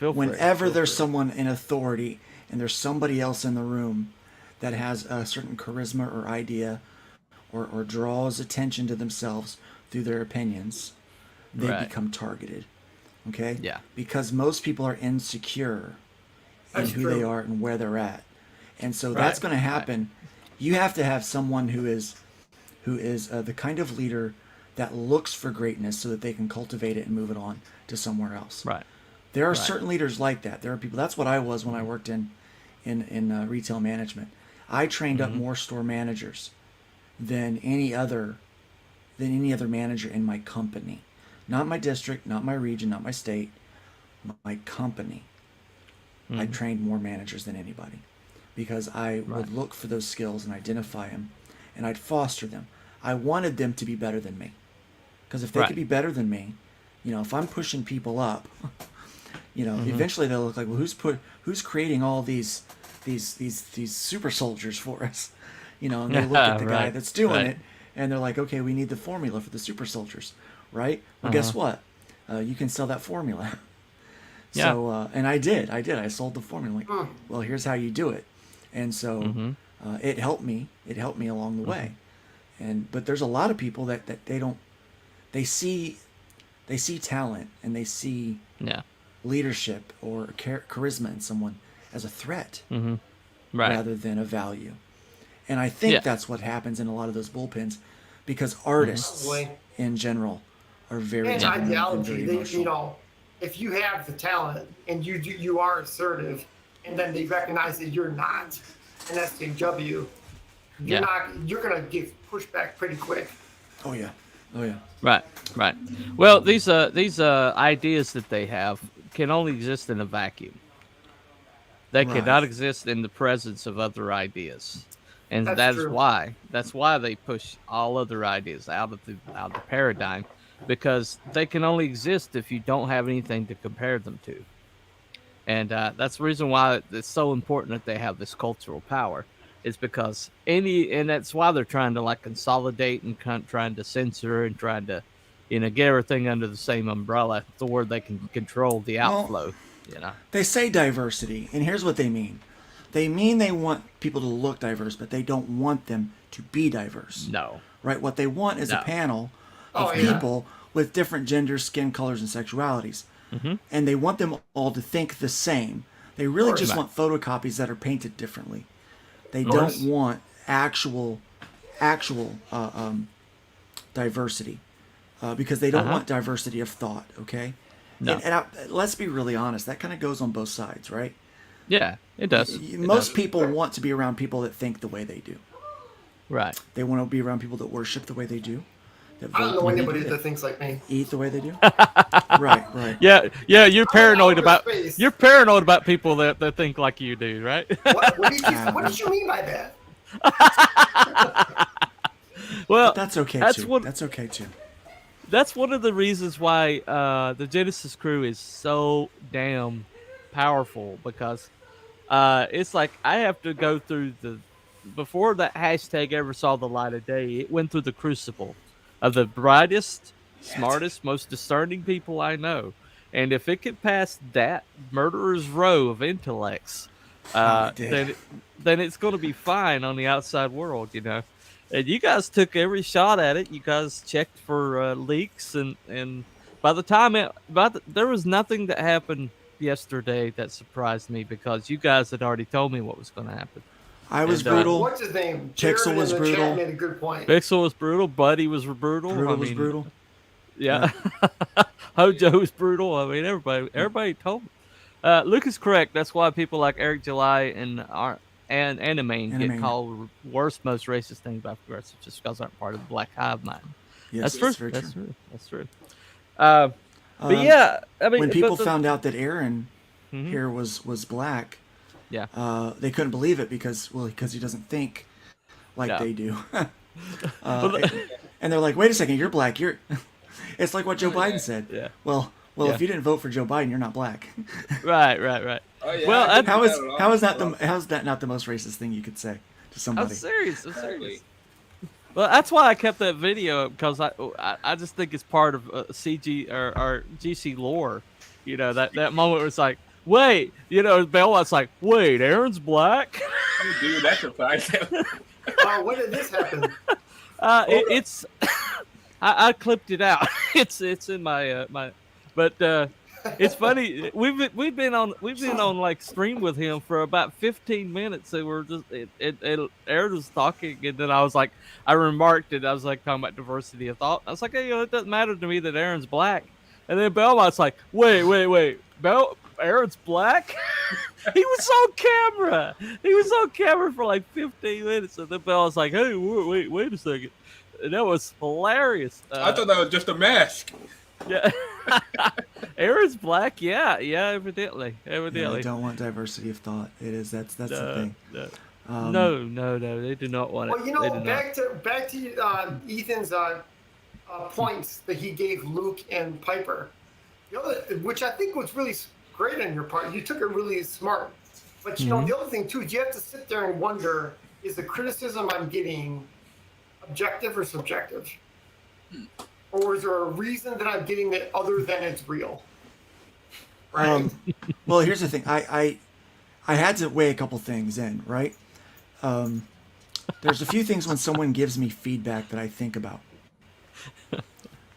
Whenever there's someone in authority and there's somebody else in the room that has a certain charisma or idea, or draws attention to themselves through their opinions, they become targeted. Okay? Yeah. Because most people are insecure in who they are and where they're at. And so that's going to happen. You have to have someone who is the kind of leader that looks for greatness so that they can cultivate it and move it on to somewhere else. Right. There are certain leaders like that. There are people. That's what I was when I worked in retail management. I trained up more store managers than any other manager in my company. Not my district, not my region, not my state, my company. I trained more managers than anybody, because I would look for those skills and identify them, and I'd foster them. I wanted them to be better than me, because if they could be better than me, if I'm pushing people up, eventually they'll look like, well, who's creating all these super soldiers for us, and they look at the guy that's doing it, and they're like, okay, we need the formula for the super soldiers, right? Well, guess what? You can sell that formula. Yeah. So, and I did. I sold the formula. Like, well, here's how you do it. And so it helped me. It helped me along the way. But there's a lot of people that they see talent, and they see leadership or charisma in someone as a threat rather than a value. And I think that's what happens in a lot of those bullpens, because artists in general are very ideology. If you have the talent and you are assertive, and then they recognize that you're not an SJW, you're gonna get pushed back pretty quick. Oh yeah. Right. Well, these ideas that they have can only exist in a vacuum. They cannot exist in the presence of other ideas, and that's why they push all other ideas out of the paradigm. Because they can only exist if you don't have anything to compare them to. And that's the reason why it's so important that they have this cultural power, is because and that's why they're trying to consolidate and trying to censor and trying to, get everything under the same umbrella, so where they can control the outflow. They say diversity, and here's what they mean. They mean they want people to look diverse, but they don't want them to be diverse. No. Right? What they want is a panel of people with different genders, skin colors, and sexualities. And they want them all to think the same. They really just want photocopies that are painted differently. They don't want actual diversity, because they don't want diversity of thought, okay? No. And let's be really honest. That kind of goes on both sides, right? Yeah, it does. Most people want to be around people that think the way they do. Right. They want to be around people that worship the way they do. I don't know anybody that thinks like me. Eat the way they do. Right. Yeah. You're paranoid about people that think like you do, right? What did you mean by that? Well, but that's okay too. That's okay too. That's one of the reasons why the Genesis Crüe is so damn powerful, because it's like I have to go through before that hashtag ever saw the light of day, it went through the crucible of the brightest, smartest, most discerning people I know. And if it could pass that murderer's row of intellects, then it's going to be fine on the outside world, you know. And you guys took every shot at it. You guys checked for leaks, and by the time there was nothing that happened yesterday that surprised me, because you guys had already told me what was going to happen. I was brutal. What's his name? Pixel was brutal. Made a good point. Pixel was brutal. Buddy was brutal. Brutal was brutal. Yeah. Hojo was brutal. I mean, everybody told me. Luke is correct. That's why people like Eric July and Anime get called worst, most racist thing about progressives, just because aren't part of the Black Hive mind. Yes, that's true. That's true. But yeah, I mean, when people found out that Aaron here was black, they couldn't believe it because he doesn't think like they do. And they're like, "Wait a second, you're black. It's like what Joe Biden said." Yeah. Well, if you didn't vote for Joe Biden, you're not black. Right. Oh, yeah, well, how's that not the most racist thing you could say to somebody? I'm serious. Well, that's why I kept that video, because I just think it's part of CG or GC lore. You know, that moment where it's like, wait, you know, Belmont's like, wait, Aaron's black? Oh, dude, that's a fact. When did this happen? It's I clipped it out. It's in my but it's funny. We've been on like stream with him for about 15 minutes, and we're just Aaron was talking, and then I remarked it. I was like talking about diversity of thought. I was like, hey, it doesn't matter to me that Aaron's black. And then Belmont's like, wait, Aaron's black? He was on camera. He was on camera for like 15 minutes, and then Belmont's like, hey, wait a second. And that was hilarious. I thought that was just a mask. Yeah. Aaron's black. Yeah, evidently. Yeah, they don't want diversity of thought. It is that's the thing. No, they do not want it. Well, you know, back to Ethan's points that he gave Luke and Piper, which I think was really great on your part. You took it really smart. But you know, the other thing too is you have to sit there and wonder: is the criticism I'm getting objective or subjective? Or is there a reason that I'm getting it other than it's real? Right. Well, here's the thing. I had to weigh a couple things in, right? There's a few things when someone gives me feedback that I think about.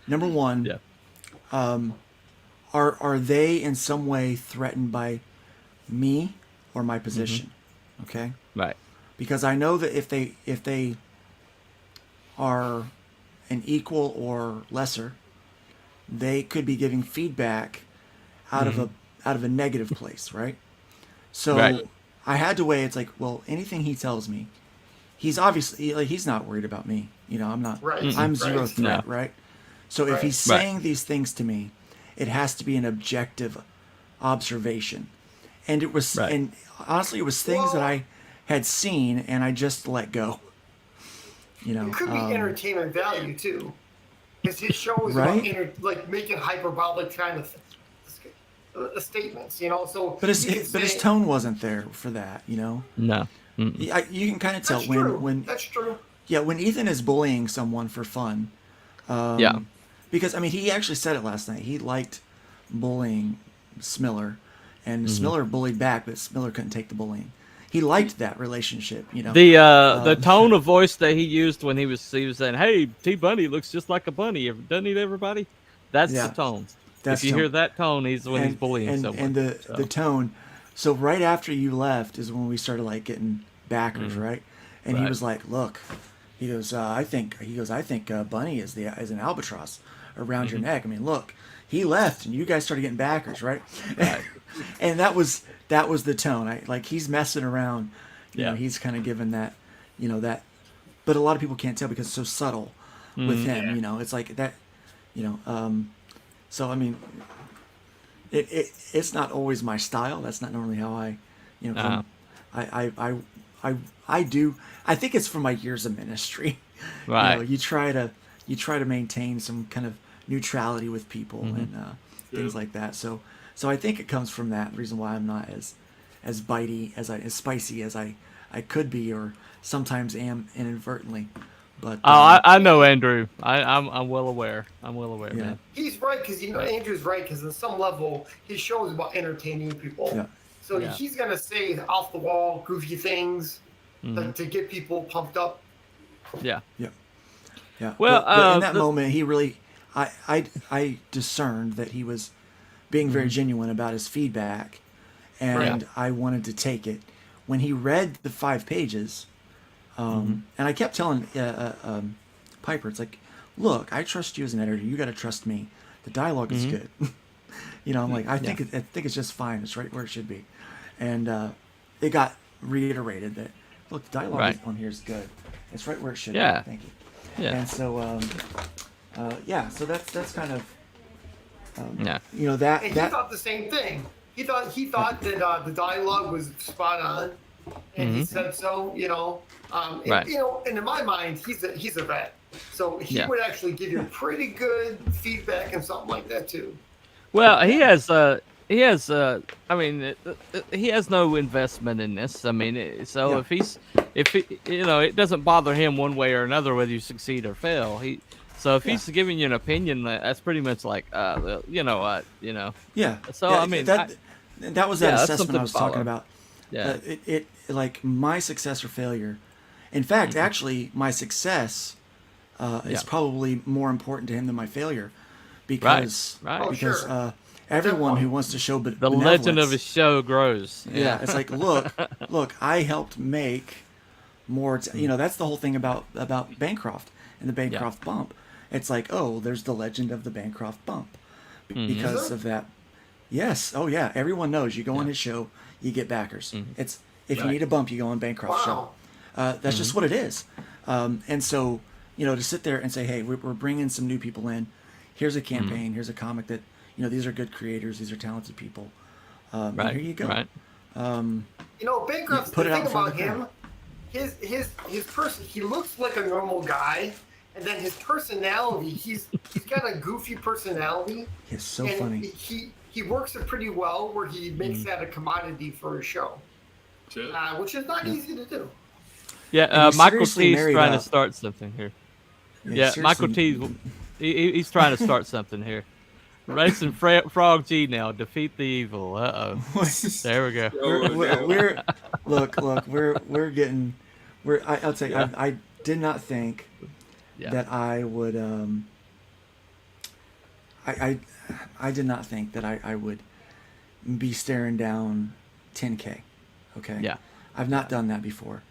Number one, are they in some way threatened by me or my position? Okay. Right. Because I know that if they are an equal or lesser, they could be giving feedback out of a negative place, right? So I had to weigh. It's like, well, anything he tells me, he's obviously he's not worried about me. You know, I'm not. Right. I'm zero threat, right? So if he's saying these things to me, it has to be an objective observation, and it was. And honestly, it was things that I had seen, and I just let go. You know, it could be entertainment value too, because his show is about making hyperbolic kind of statements. You know, so but his tone wasn't there for that. You know, no, you can kind of tell when that's true. Yeah, when Ethan is bullying someone for fun. Because I mean, he actually said it last night. He liked bullying Smiller, and Smiller bullied back, but Smiller couldn't take the bullying. He liked that relationship, you know. The tone of voice that he used when he was saying, "Hey, T Bunny looks just like a bunny, doesn't he, everybody?" That's the tone. If you hear that tone, he's bullying someone. And the tone. So right after you left is when we started like getting backers, right? And he was like, "Look," he goes, "I think Bunny is an albatross around your neck. I mean, look." He left, and you guys started getting backers, right? And that was the tone. He's messing around. You know, he's kind of given that, you know, that. But a lot of people can't tell because it's so subtle. with him. You know, it's like that. You know, so I mean, it's not always my style. That's not normally how I, you know, I do. I think it's from my years of ministry. Right. You know, you try to maintain some kind of neutrality with people and things like that. So I think it comes from that reason why I'm not as bitey as spicy as I could be, or sometimes am inadvertently. But I know Andrew. I'm well aware. Man. He's right, because Andrew's right, because on some level his show is about entertaining people. Yeah. So he's gonna say off the wall, goofy things to get people pumped up. Yeah. Well, but in that moment, he really, I discerned that he was being very genuine about his feedback, and I wanted to take it. When he read the 5 pages. And I kept telling Piper, it's like, look, I trust you as an editor. You got to trust me. The dialogue is good. You know, I'm like, I think it's just fine. It's right where it should be. And it got reiterated that, look, the dialogue on here is good. It's right where it should be. Thank you. Yeah. And so, so that's kind of, you know, that. And he thought the same thing. He thought that the dialogue was spot on. And he said so, you know. And, you know, and in my mind, he's a vet, so he would actually give you pretty good feedback and something like that too. Well, he has. I mean, he has no investment in this. I mean, so if you know, it doesn't bother him one way or another whether you succeed or fail. If he's giving you an opinion, that's pretty much like, you know. Yeah. So I mean, that was that assessment I was talking about. Yeah. It like my success or failure. In fact, actually, my success is probably more important to him than my failure, because everyone who wants to show the legend of his show grows. Yeah, it's like, look, I helped make more. You know, that's the whole thing about Bancroft and the Bancroft bump. It's like, oh, there's the legend of the Bancroft bump because of that. Yes. Oh yeah. Everyone knows you go on his show, you get backers. It's if you need a bump, you go on Bancroft's show. That's just what it is. And so, you know, to sit there and say, hey, we're bringing some new people in. Here's a campaign. Here's a comic that, you know, these are good creators. These are talented people. And here you go. Right. You know, Bancroft's the thing about him. His person. He looks like a normal guy, and then his personality. He's got a goofy personality. He's so funny. He works it pretty well, where he makes that a commodity for a show, which is not easy to do. Yeah, Michael T's trying to start something here. Yeah, Michael T. He's trying to start something here. Racing Frog G now. Defeat the evil. There we go. We're getting. I'll tell you. I did not think that I would. I did not think that I would be staring down 10K. Okay. Yeah. I've not done that before.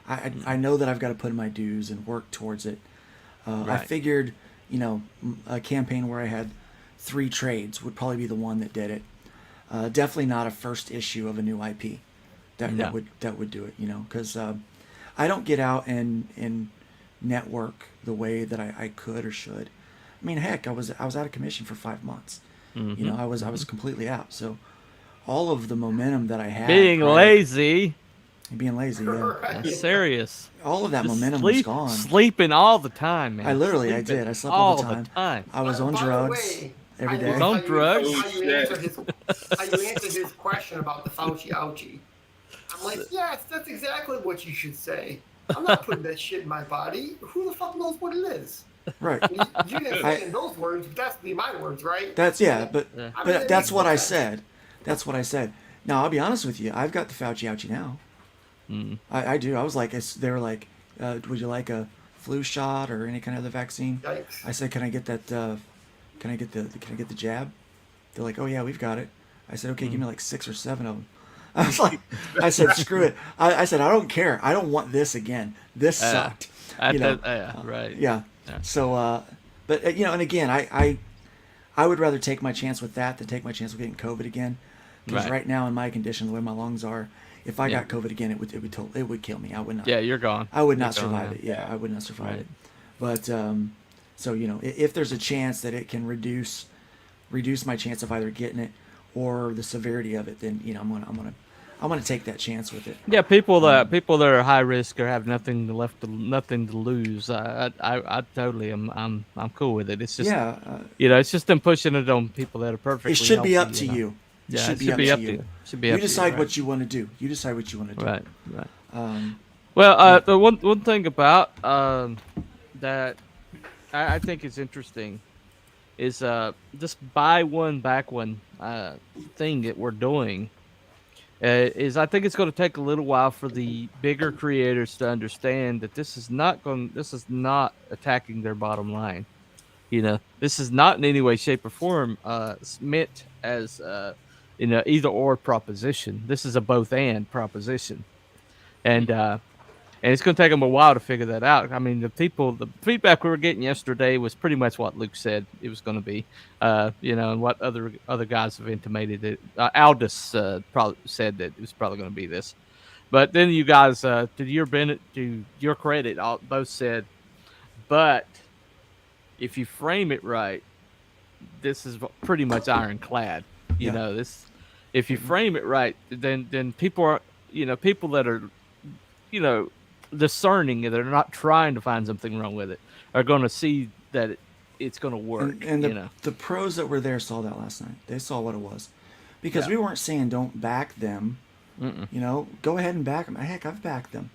I know that I've got to put in my dues and work towards it. I figured, you know, a campaign where I had 3 trades would probably be the one that did it. Definitely not a first issue of a new IP that would do it, you know, because I don't get out and network the way that I could or should. I mean, heck, I was out of commission for 5 months. You know, I was completely out. So all of the momentum that I had, being lazy, That's serious. All of that momentum was gone. Sleeping all the time, man. I did. I slept all the time. I was on drugs every day. On drugs. How you answer his question about the Fauci ouchie? I'm like, yes, that's exactly what you should say. I'm not putting that shit in my body. Who the fuck knows what it is? Right. You didn't say it in those words, but that's my words, right? But that's what I said. That's what I said. Now, I'll be honest with you. I've got the Fauci ouchie now. I do. I was like, they were like, would you like a flu shot or any kind of other vaccine? Yikes. I said, can I get that? Can I get the jab? They're like, oh yeah, we've got it. I said, okay, give me like 6 or 7 of them. I said, screw it. I said, I don't care. I don't want this again. This sucked. Right. Yeah. So, but you know, and again, I would rather take my chance with that than take my chance with getting COVID again. Because right now, in my condition, the way my lungs are, if I got COVID again, it would kill me. I would not. Yeah, you're gone. I would not survive it. Yeah, I would not survive it. But So, you know, if there's a chance that it can reduce my chance of either getting it or the severity of it, then, you know, I'm gonna take that chance with it. Yeah, people that are high risk or have nothing to lose. I totally I'm cool with it. It's just you know, it's just them pushing it on people that are perfectly. It should be up healthy, to you. It should be up to you. You decide what you want to do. You decide what you want to do. Right. Well, the one thing about that I think is interesting is this buy one back one thing that we're doing. Is I think it's going to take a little while for the bigger creators to understand that this is not attacking their bottom line. You know, this is not in any way, shape, or form meant as you know, either or proposition. This is a both and proposition, and it's going to take them a while to figure that out. I mean, the feedback we were getting yesterday was pretty much what Luke said it was going to be, you know, and what other guys have intimated. It. Aldous probably said that it was probably going to be this. But then you guys, to your credit, both said, but if you frame it right, this is pretty much ironclad. You know, this, if you frame it right, then people are, you know, people that are, you know, discerning, they're not trying to find something wrong with it, are going to see that it's going to work. And you know, the pros that were there saw that last night. They saw what it was, because we weren't saying don't back them. You know, go ahead and back them. Heck, I've backed them.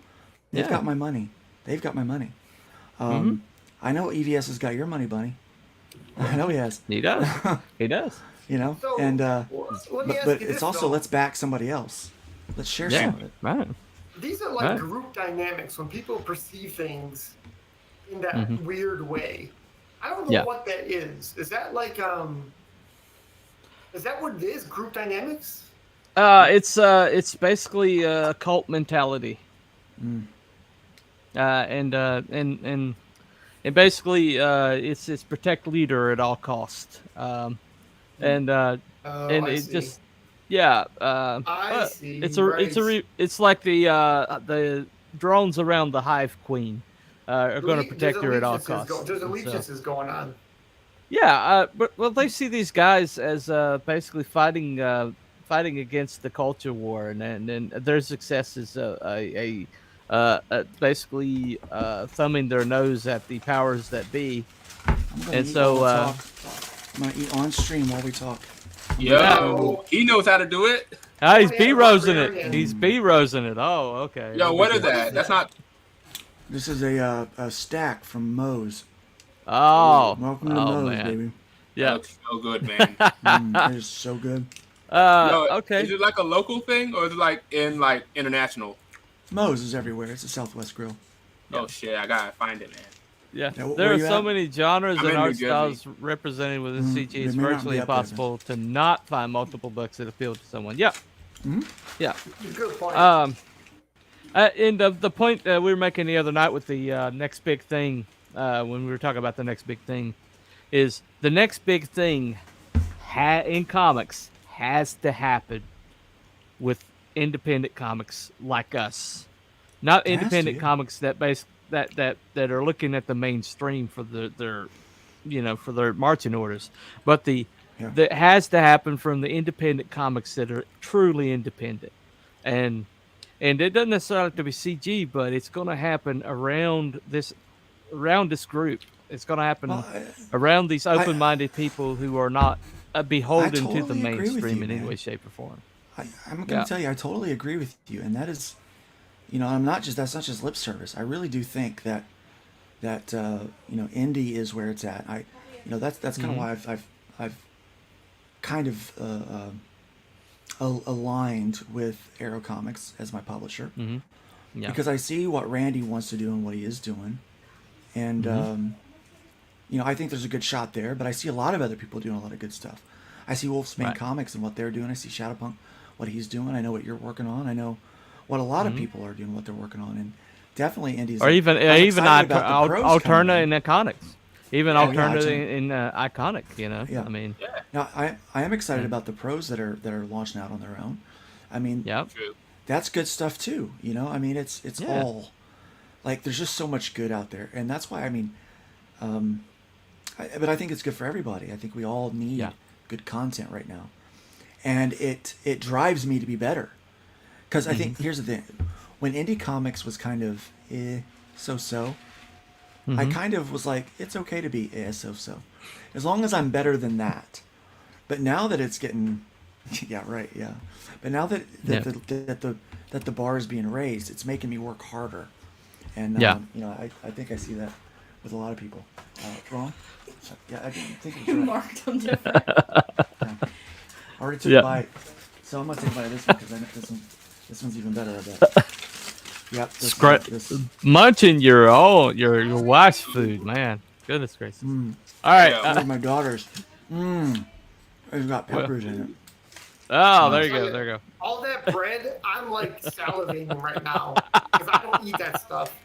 They've got my money. They've got my money. I know EVS has got your money, Bunny. I know he has. He does. He does. You know, So, and but you it's this, also though. let's back somebody else. Let's share some of it. Right. These are like group dynamics when people perceive things in that weird way. I don't know what that is. Is that like is that what it is? Group dynamics? It's basically a cult mentality. And basically it's protect leader at all costs. And it just I see. It's like the drones around the Hive Queen are going to protect her at all costs. There's allegiances going on. Yeah, but they see these guys as basically fighting against the culture war, and their success is basically thumbing their nose at the powers that be. And so I'm gonna eat on stream while we talk. Yo, he knows how to do it. He's B-rosing it. He's B-rosing it. Oh, okay. Yo, what is that? That's not. This is a stack from Moe's. Oh, welcome to Moe's, man. baby. Yeah, looks so good, man. It is so good. Okay. Is it like a local thing, or is it like international? Moe's is everywhere. It's a Southwest grill. Oh shit, I gotta find it, man. Yeah, Now, there where are you so at? many genres I'm and in art New Jersey. styles represented within CG. It's They may not virtually be up there, impossible to not find multiple books that appeal to someone. Yeah, yeah. Good point. And the point we were making the other night with the next big thing, when we were talking about the next big thing, is the next big thing in comics has to happen with independent comics like us, not independent comics that are looking at the mainstream for their for their marching orders, but that has to happen from the independent comics that are truly independent, and it doesn't necessarily have to be CG, but it's going to happen around this group. It's going to happen around these open-minded people who are not beholden to the mainstream in any way, shape, or form. I'm going to tell you, I totally agree with you, and that is, that's not just lip service. I really do think that indie is where it's at. That's kind of why I've kind of aligned with Arrow Comics as my publisher, because I see what Randy wants to do and what he is doing, and I think there's a good shot there. But I see a lot of other people doing a lot of good stuff. I see Wolfsbane Comics and what they're doing. I see Shadowpunk, what he's doing. I know what you're working on. I know what a lot of people are doing, what they're working on, and definitely indies. Or even Alterna in Iconics. Even Alterna in Iconic, Yeah. I mean. Yeah. Now, I am excited about the pros that are launching out on their own. I mean, that's good stuff too. I mean, it's all like there's just so much good out there, and that's why but I think it's good for everybody. I think we all need good content right now, and it drives me to be better. Because I think here's the thing: when indie comics was kind of so-so, I kind of was like, it's okay to be so-so, as long as I'm better than that. But now that it's getting, But now that the bar is being raised, it's making me work harder, and I think I see that with a lot of people. Wrong? So, I didn't think it was right. Marked them different. I already took a bite, so I'm gonna take a bite of this one because I know this one's even better. I bet. Yep. Munching your wife's food, man. Goodness gracious. All right. My daughter's. It's got peppers in it. Oh, there you go. All that bread, I'm like salivating right now because I don't eat that stuff.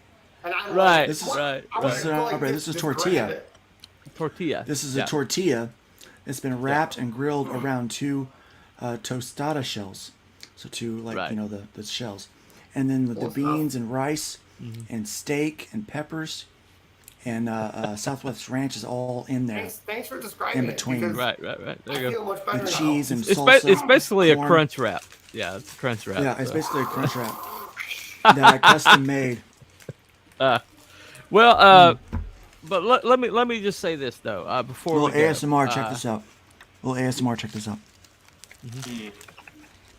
And I'm right. This is tortilla. This is a tortilla. It's been wrapped and grilled around two tostada shells. So two the shells, and then with the beans and rice and steak and peppers and Southwest Ranch is all in there. Thanks for describing in between. It. Right. There you go. Much better the now. cheese and salsa. It's basically corn. a crunch wrap. Yeah, it's a crunch wrap. Yeah, it's basically a crunch wrap that I custom made. But let me just say this though. Before little ASMR, check this out. Check this out.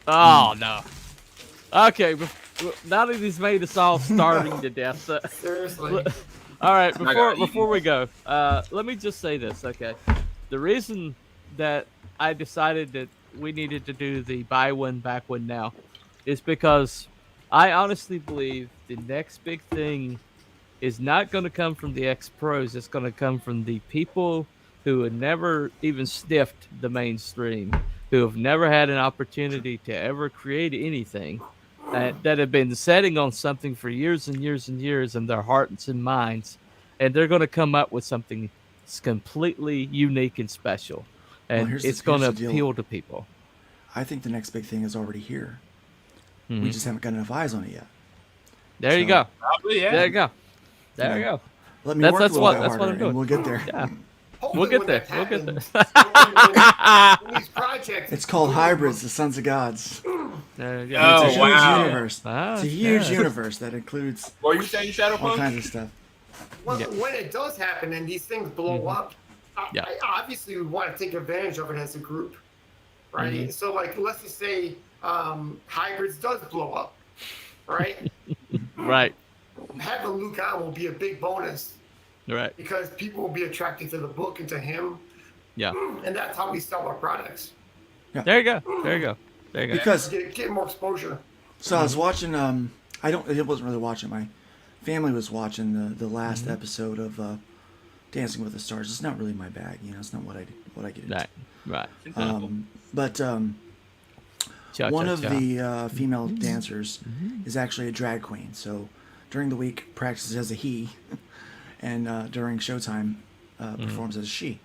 Oh no. Okay, now that he's made us all starving to death. Seriously. All right, before we go, let me just say this, okay? The reason that I decided that we needed to do the buy one back one now is because I honestly believe the next big thing is not going to come from the ex-pros. It's going to come from the people who have never even sniffed the mainstream, who have never had an opportunity to ever create anything, that have been setting on something for years and years and years in their hearts and minds, and they're going to come up with something that's completely unique and special, and it's going to appeal to people. I think the next big thing is already here. We just haven't got enough eyes on it yet. There you go. Probably, yeah. There you go. There you go. Let me work a little bit harder, and we'll get there. Yeah. We'll get there. When these projects, it's called Hybrids, the Sons of Gods. There you go. Oh, it's a huge universe. It's a huge universe that includes what are you saying, Shadowpunk? all kinds of stuff. When it does happen and these things blow up, I obviously would want to take advantage of it as a group, right? So, like, let's just say Hybrids does blow up, right? Right. Having Luke on will be a big bonus. Right. Because people will be attracted to the book and to him. Yeah. And that's how we sell our products. Yeah. There you go. Because get more exposure. So I was watching. I wasn't really watching. My family was watching the last episode of Dancing with the Stars. It's not really my bag. It's not what I get into. Right. But one of the female dancers is actually a drag queen. So during the week practices as a he. And during showtime, performs as a she.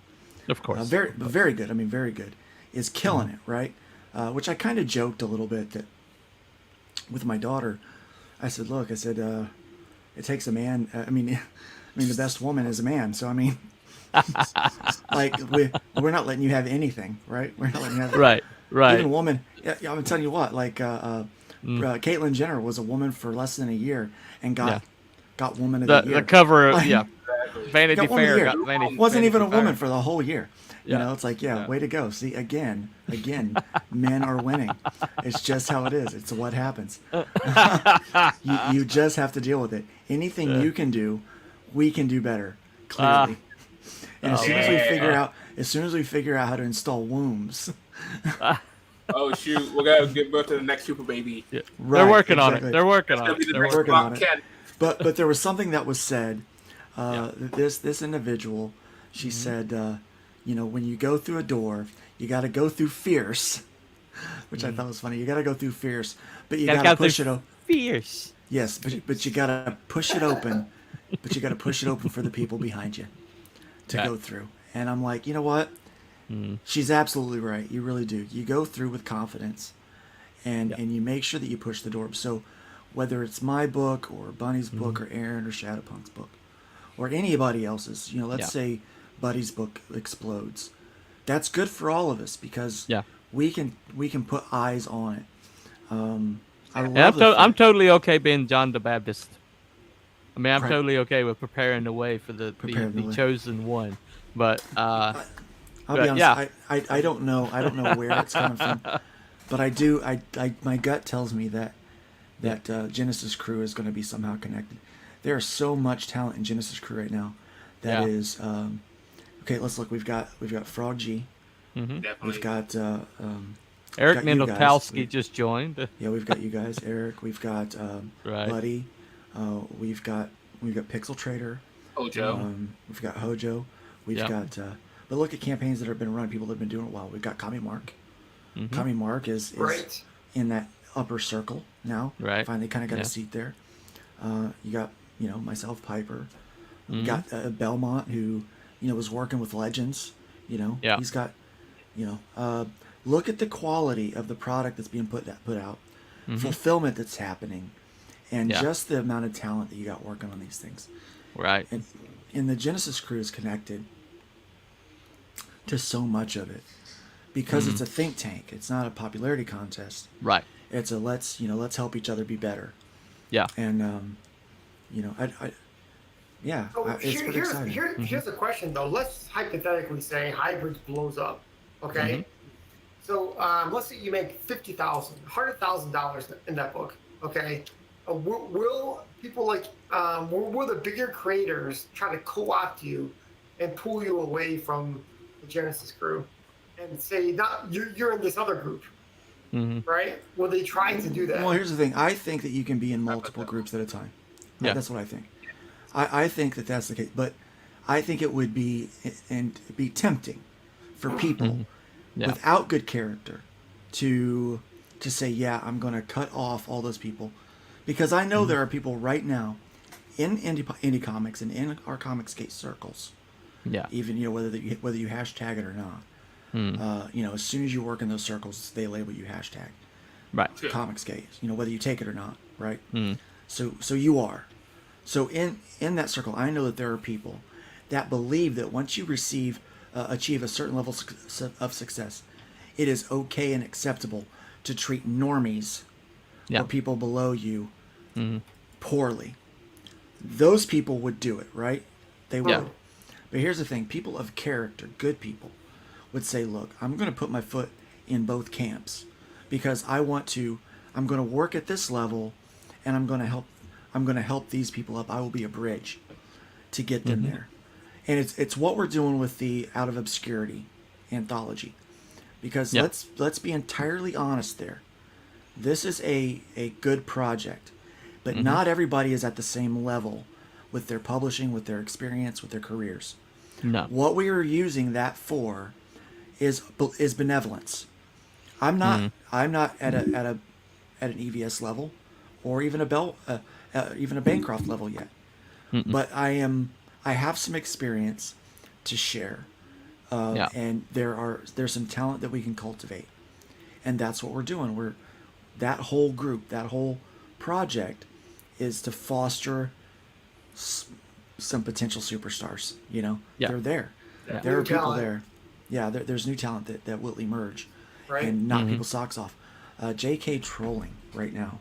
Of course. Very good. I mean, very good. Is killing it, right? Which I kind of joked a little bit that with my daughter. I said, look, it takes a man. I mean, the best woman is a man. So I mean, like we're not letting you have anything, right? We're not letting you have right. Even a woman. Yeah, I'm telling you what. Like Caitlyn Jenner was a woman for less than a year and got Woman of the Year. The cover, Vanity Fair got Vanity. Wasn't even a Fair. woman for the whole year. It's like, way to go. See, again, men are winning. It's just how it is. It's what happens. You just have to deal with it. Anything you can do, we can do better. Clearly. And as soon as we figure out how to install wombs. Oh shoot, we're gonna give birth to the next super baby. Yeah. Right, they're working on it. They're working on it. But there was something that was said. This individual, she said, when you go through a door, you got to go through fierce, which I thought was funny. You got to go through fierce, but you got to push it open. Fierce. Yes, but you got to push it open. But you got to push it open for the people behind you to go through. And I'm like, you know what? She's absolutely right. You really do. You go through with confidence, and you make sure that you push the door. So whether it's my book or Bunny's book or Aaron or Shadowpunk's book or anybody else's, let's say Buddy's book explodes. That's good for all of us because we can put eyes on it. I'm totally okay being John the Baptist. I mean, I'm totally okay with preparing the way for the chosen one. But I'll be honest. I don't know where it's coming from, but I do. My gut tells me that Genesis Crüe is going to be somehow connected. There is so much talent in Genesis Crüe right now. That is okay. Let's look. We've got Frog G. Mm-hmm. We've got Eric Mendelkowski just joined. Yeah, we've got you guys, Eric. We've got Buddy. We've got Pixel Trader. Hojo. We've got Hojo. We've got. But look at campaigns that have been run. People that have been doing it well. We've got Kami Mark. Mm-hmm. Kami Mark is in that upper circle now. Right. Finally, kind of got a seat there. You got myself, Piper. We got Belmont, who was working with Legends. He's got look at the quality of the product that's being put out, fulfillment that's happening, and just the amount of talent that you got working on these things. Right. And the Genesis Crüe is connected to so much of it because it's a think tank. It's not a popularity contest. Right. It's a let's help each other be better. Yeah. And it's pretty exciting. Here's a question though. Let's hypothetically say Hybrids blows up. Okay. Mm-hmm. So let's say you make $50,000, $100,000 in that book. Okay. Will people will the bigger creators try to co-opt you and pull you away from the Genesis Crüe and say, "Not you're in this other group"? Mm-hmm. Right? Will they try to do that? Well, here's the thing. I think that you can be in multiple groups at a time. Yeah. That's what I think. I think that that's the case. But I think it would be tempting for people without good character to say, yeah, I'm going to cut off all those people. Because I know there are people right now in indie comics and in our Comicsgate circles. Yeah. Even whether you hashtag it or not. As soon as you work in those circles, they label you hashtag. Right. Comicsgate. Whether you take it or not. Right. So you are. So in that circle, I know that there are people that believe that once you achieve a certain level of success, it is okay and acceptable to treat normies or people below you poorly. Those people would do it, right? They would. But here's the thing. People of character, good people, would say, look, I'm going to put my foot in both camps because I'm going to work at this level and I'm going to help these people up. I will be a bridge to get them there. And it's what we're doing with the Out of Obscurity anthology. Because let's be entirely honest there. This is a good project. But not everybody is at the same level with their publishing, with their experience, with their careers. No. What we are using that for is benevolence. I'm not at an EVS level or even a Bancroft level yet. But I have some experience to share. And there's some talent that we can cultivate. And that's what we're doing. That whole group, that whole project is to foster some potential superstars. They're there. There are people there. There's new talent that will emerge and knock people's socks off. J.K. trolling right now.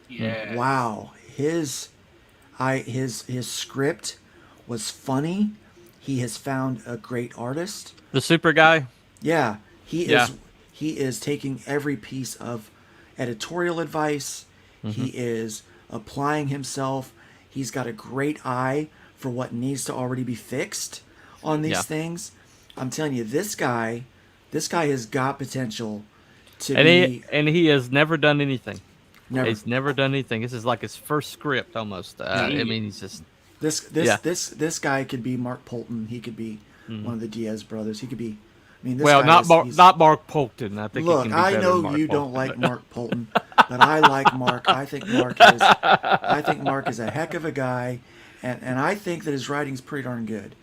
Yeah. Wow. His script was funny. He has found a great artist. The super guy. Yeah. He is taking every piece of editorial advice. He is applying himself. He's got a great eye for what needs to already be fixed on these things. I'm telling you, this guy has got potential to be. And he has never done anything. Never. He's never done anything. This is like his first script almost. I mean, he's just this guy could be Mark Polton. He could be one of the Diaz brothers. He could be. I mean, not Mark Polton. I think. Look, he can be I know Mark you Polton, don't like Mark Polton, but I like Mark. I think Mark is a heck of a guy, and I think that his writing's pretty darn good.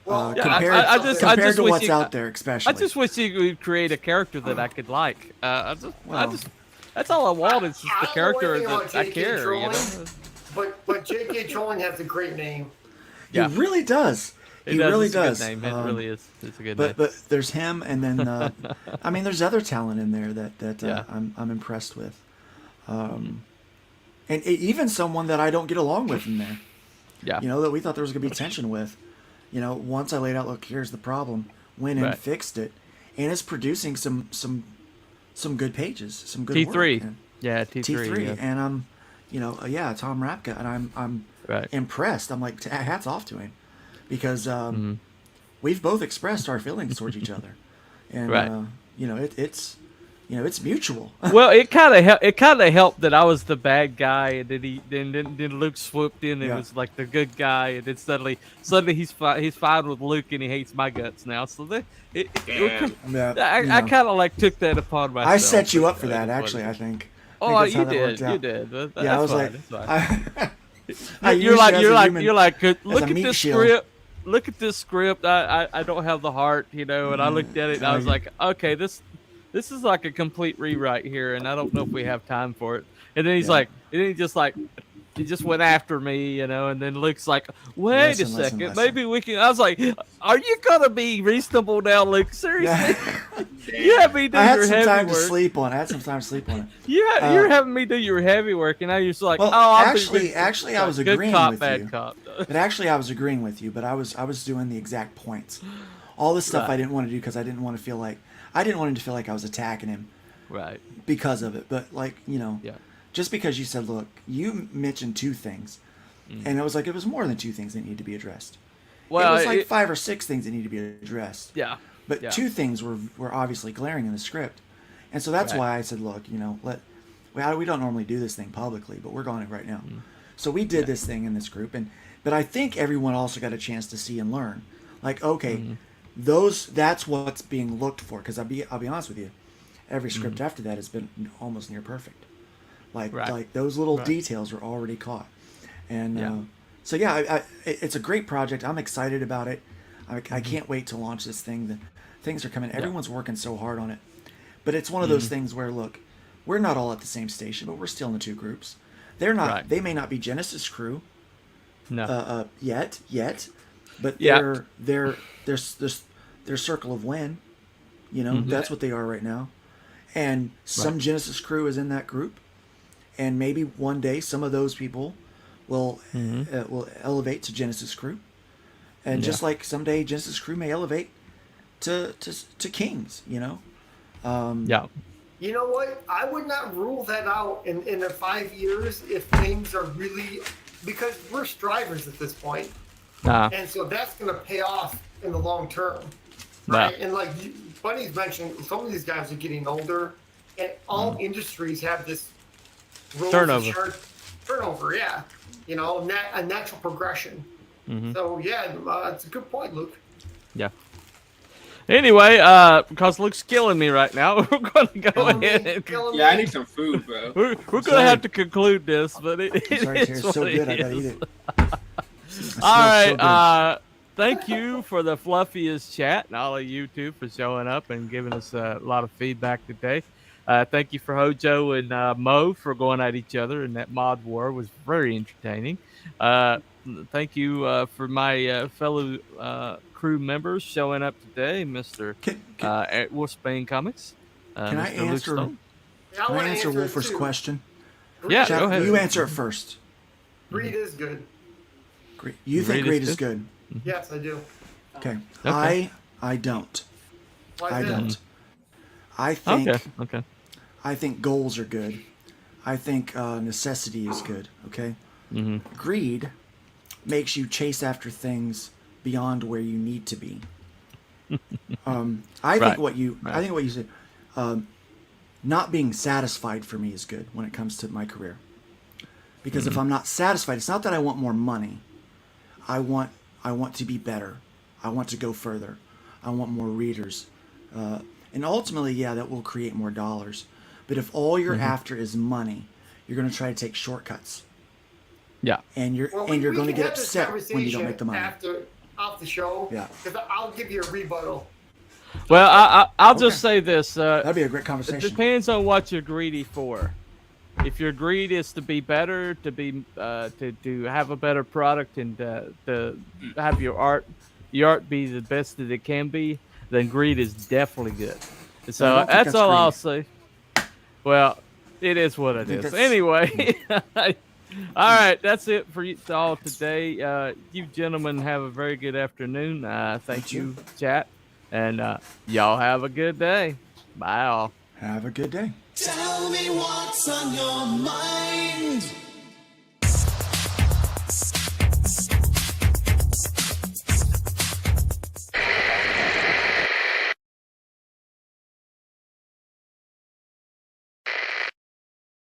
Well, compared to what's out there, especially. I just wish he would create a character that I could like. That's all I want is just the character that I care. But J.K. Trolling has a great name. He really does. He really does. It really is. It's a good name. But there's him, and then I mean, there's other talent in there that I'm impressed with, and even someone that I don't get along with in there. Yeah. That we thought there was going to be tension with. Once I laid out, look, here's the problem, went and fixed it, and it's producing some good pages, some good T3. work. T3. And I'm, Tom Rapka, and I'm impressed. I'm like, hats off to him, because we've both expressed our feelings towards each other, and it's mutual. Well, it kind of helped that I was the bad guy, and then Luke swooped in and was like the good guy, and then suddenly he's fine with Luke and he hates my guts now. So I kind of like took that upon myself. I set you up for that, actually. I think. Oh, you did. I was like, you're like, look at this script. Look at this script. I don't have the heart, and I looked at it and I was like, okay, this is like a complete rewrite here, and I don't know if we have time for it. And then he just went after me, and then Luke's like, wait a second, maybe we can. I was like, are you gonna be reasonable now, Luke? Seriously? You have me do your heavy work. I had some time to sleep on it. You're having me do your heavy work, and now you're just like, actually, I was agreeing with bad you. Cop. But actually, I was agreeing with you. But I was doing the exact points. All this stuff I didn't want to do because I didn't want to feel like I was attacking him. Right. Because of it, but just because you said, look, you mentioned 2 things, and it was more than 2 things that needed to be addressed. Well, it was like 5 or 6 things that needed to be addressed. Yeah. But 2 things were obviously glaring in the script, and so that's why I said, look, we don't normally do this thing publicly, but we're going it right now. So we did this thing in this group, but I think everyone also got a chance to see and learn. Like, okay, that's what's being looked for. Because I'll be honest with you, every script after that has been almost near perfect. Like those little details are already caught, and it's a great project. I'm excited about it. I can't wait to launch this thing. The things are coming. Everyone's working so hard on it, but it's one of those things where, look, we're not all at the same station, but we're still in the 2 groups. They're not. They may not be Genesis Crüe. No. Yet, but they're Circle of Win. That's what they are right now, and some Genesis Crüe is in that group. And maybe one day some of those people will elevate to Genesis Crüe, and just like someday Genesis Crüe may elevate to Kings. You know what? I would not rule that out in 5 years if things are really, because we're strivers at this point, and so that's going to pay off in the long term, right? And like Bunny's mentioned, some of these guys are getting older, and all industries have this turnover, yeah, a natural progression. So it's a good point, Luke. Yeah. Anyway, because Luke's killing me right now, we're going to go ahead. I need some food, bro. We're going to have to conclude this, but it's so good. I gotta eat it. All right. Thank you for the fluffiest chat, and all of you too for showing up and giving us a lot of feedback today. Thank you for Hojo and Mo for going at each other, and that mod war was very entertaining. Thank you for my fellow crew members showing up today, Mr. At Wolfsbane Comics. Can I answer Wolfer's question? Yeah, go ahead. You answer it first. Greed is good. You think greed is good? Yes, I do. Okay. I don't. Why don't. I think. Okay. I think goals are good. I think necessity is good. Okay. Greed makes you chase after things beyond where you need to be. I think what you said, not being satisfied for me is good when it comes to my career. Because if I'm not satisfied, it's not that I want more money. I want to be better. I want to go further. I want more readers. And ultimately, that will create more dollars. But if all you're after is money, you're going to try to take shortcuts. Yeah. And you're going to get upset when you don't make the money. Off the show. Yeah. Because I'll give you a rebuttal. Well, I'll just say this. That'd be a great conversation. It depends on what you're greedy for. If your greed is to be better, to have a better product, and to have your art your art be the best that it can be, then greed is definitely good. So that's all I'll say. Well, it is what it is. Anyway, all right, that's it for you all today. You gentlemen have a very good afternoon. Thank you, chat, and y'all have a good day. Bye, all. Have a good day. Tell me what's on your mind.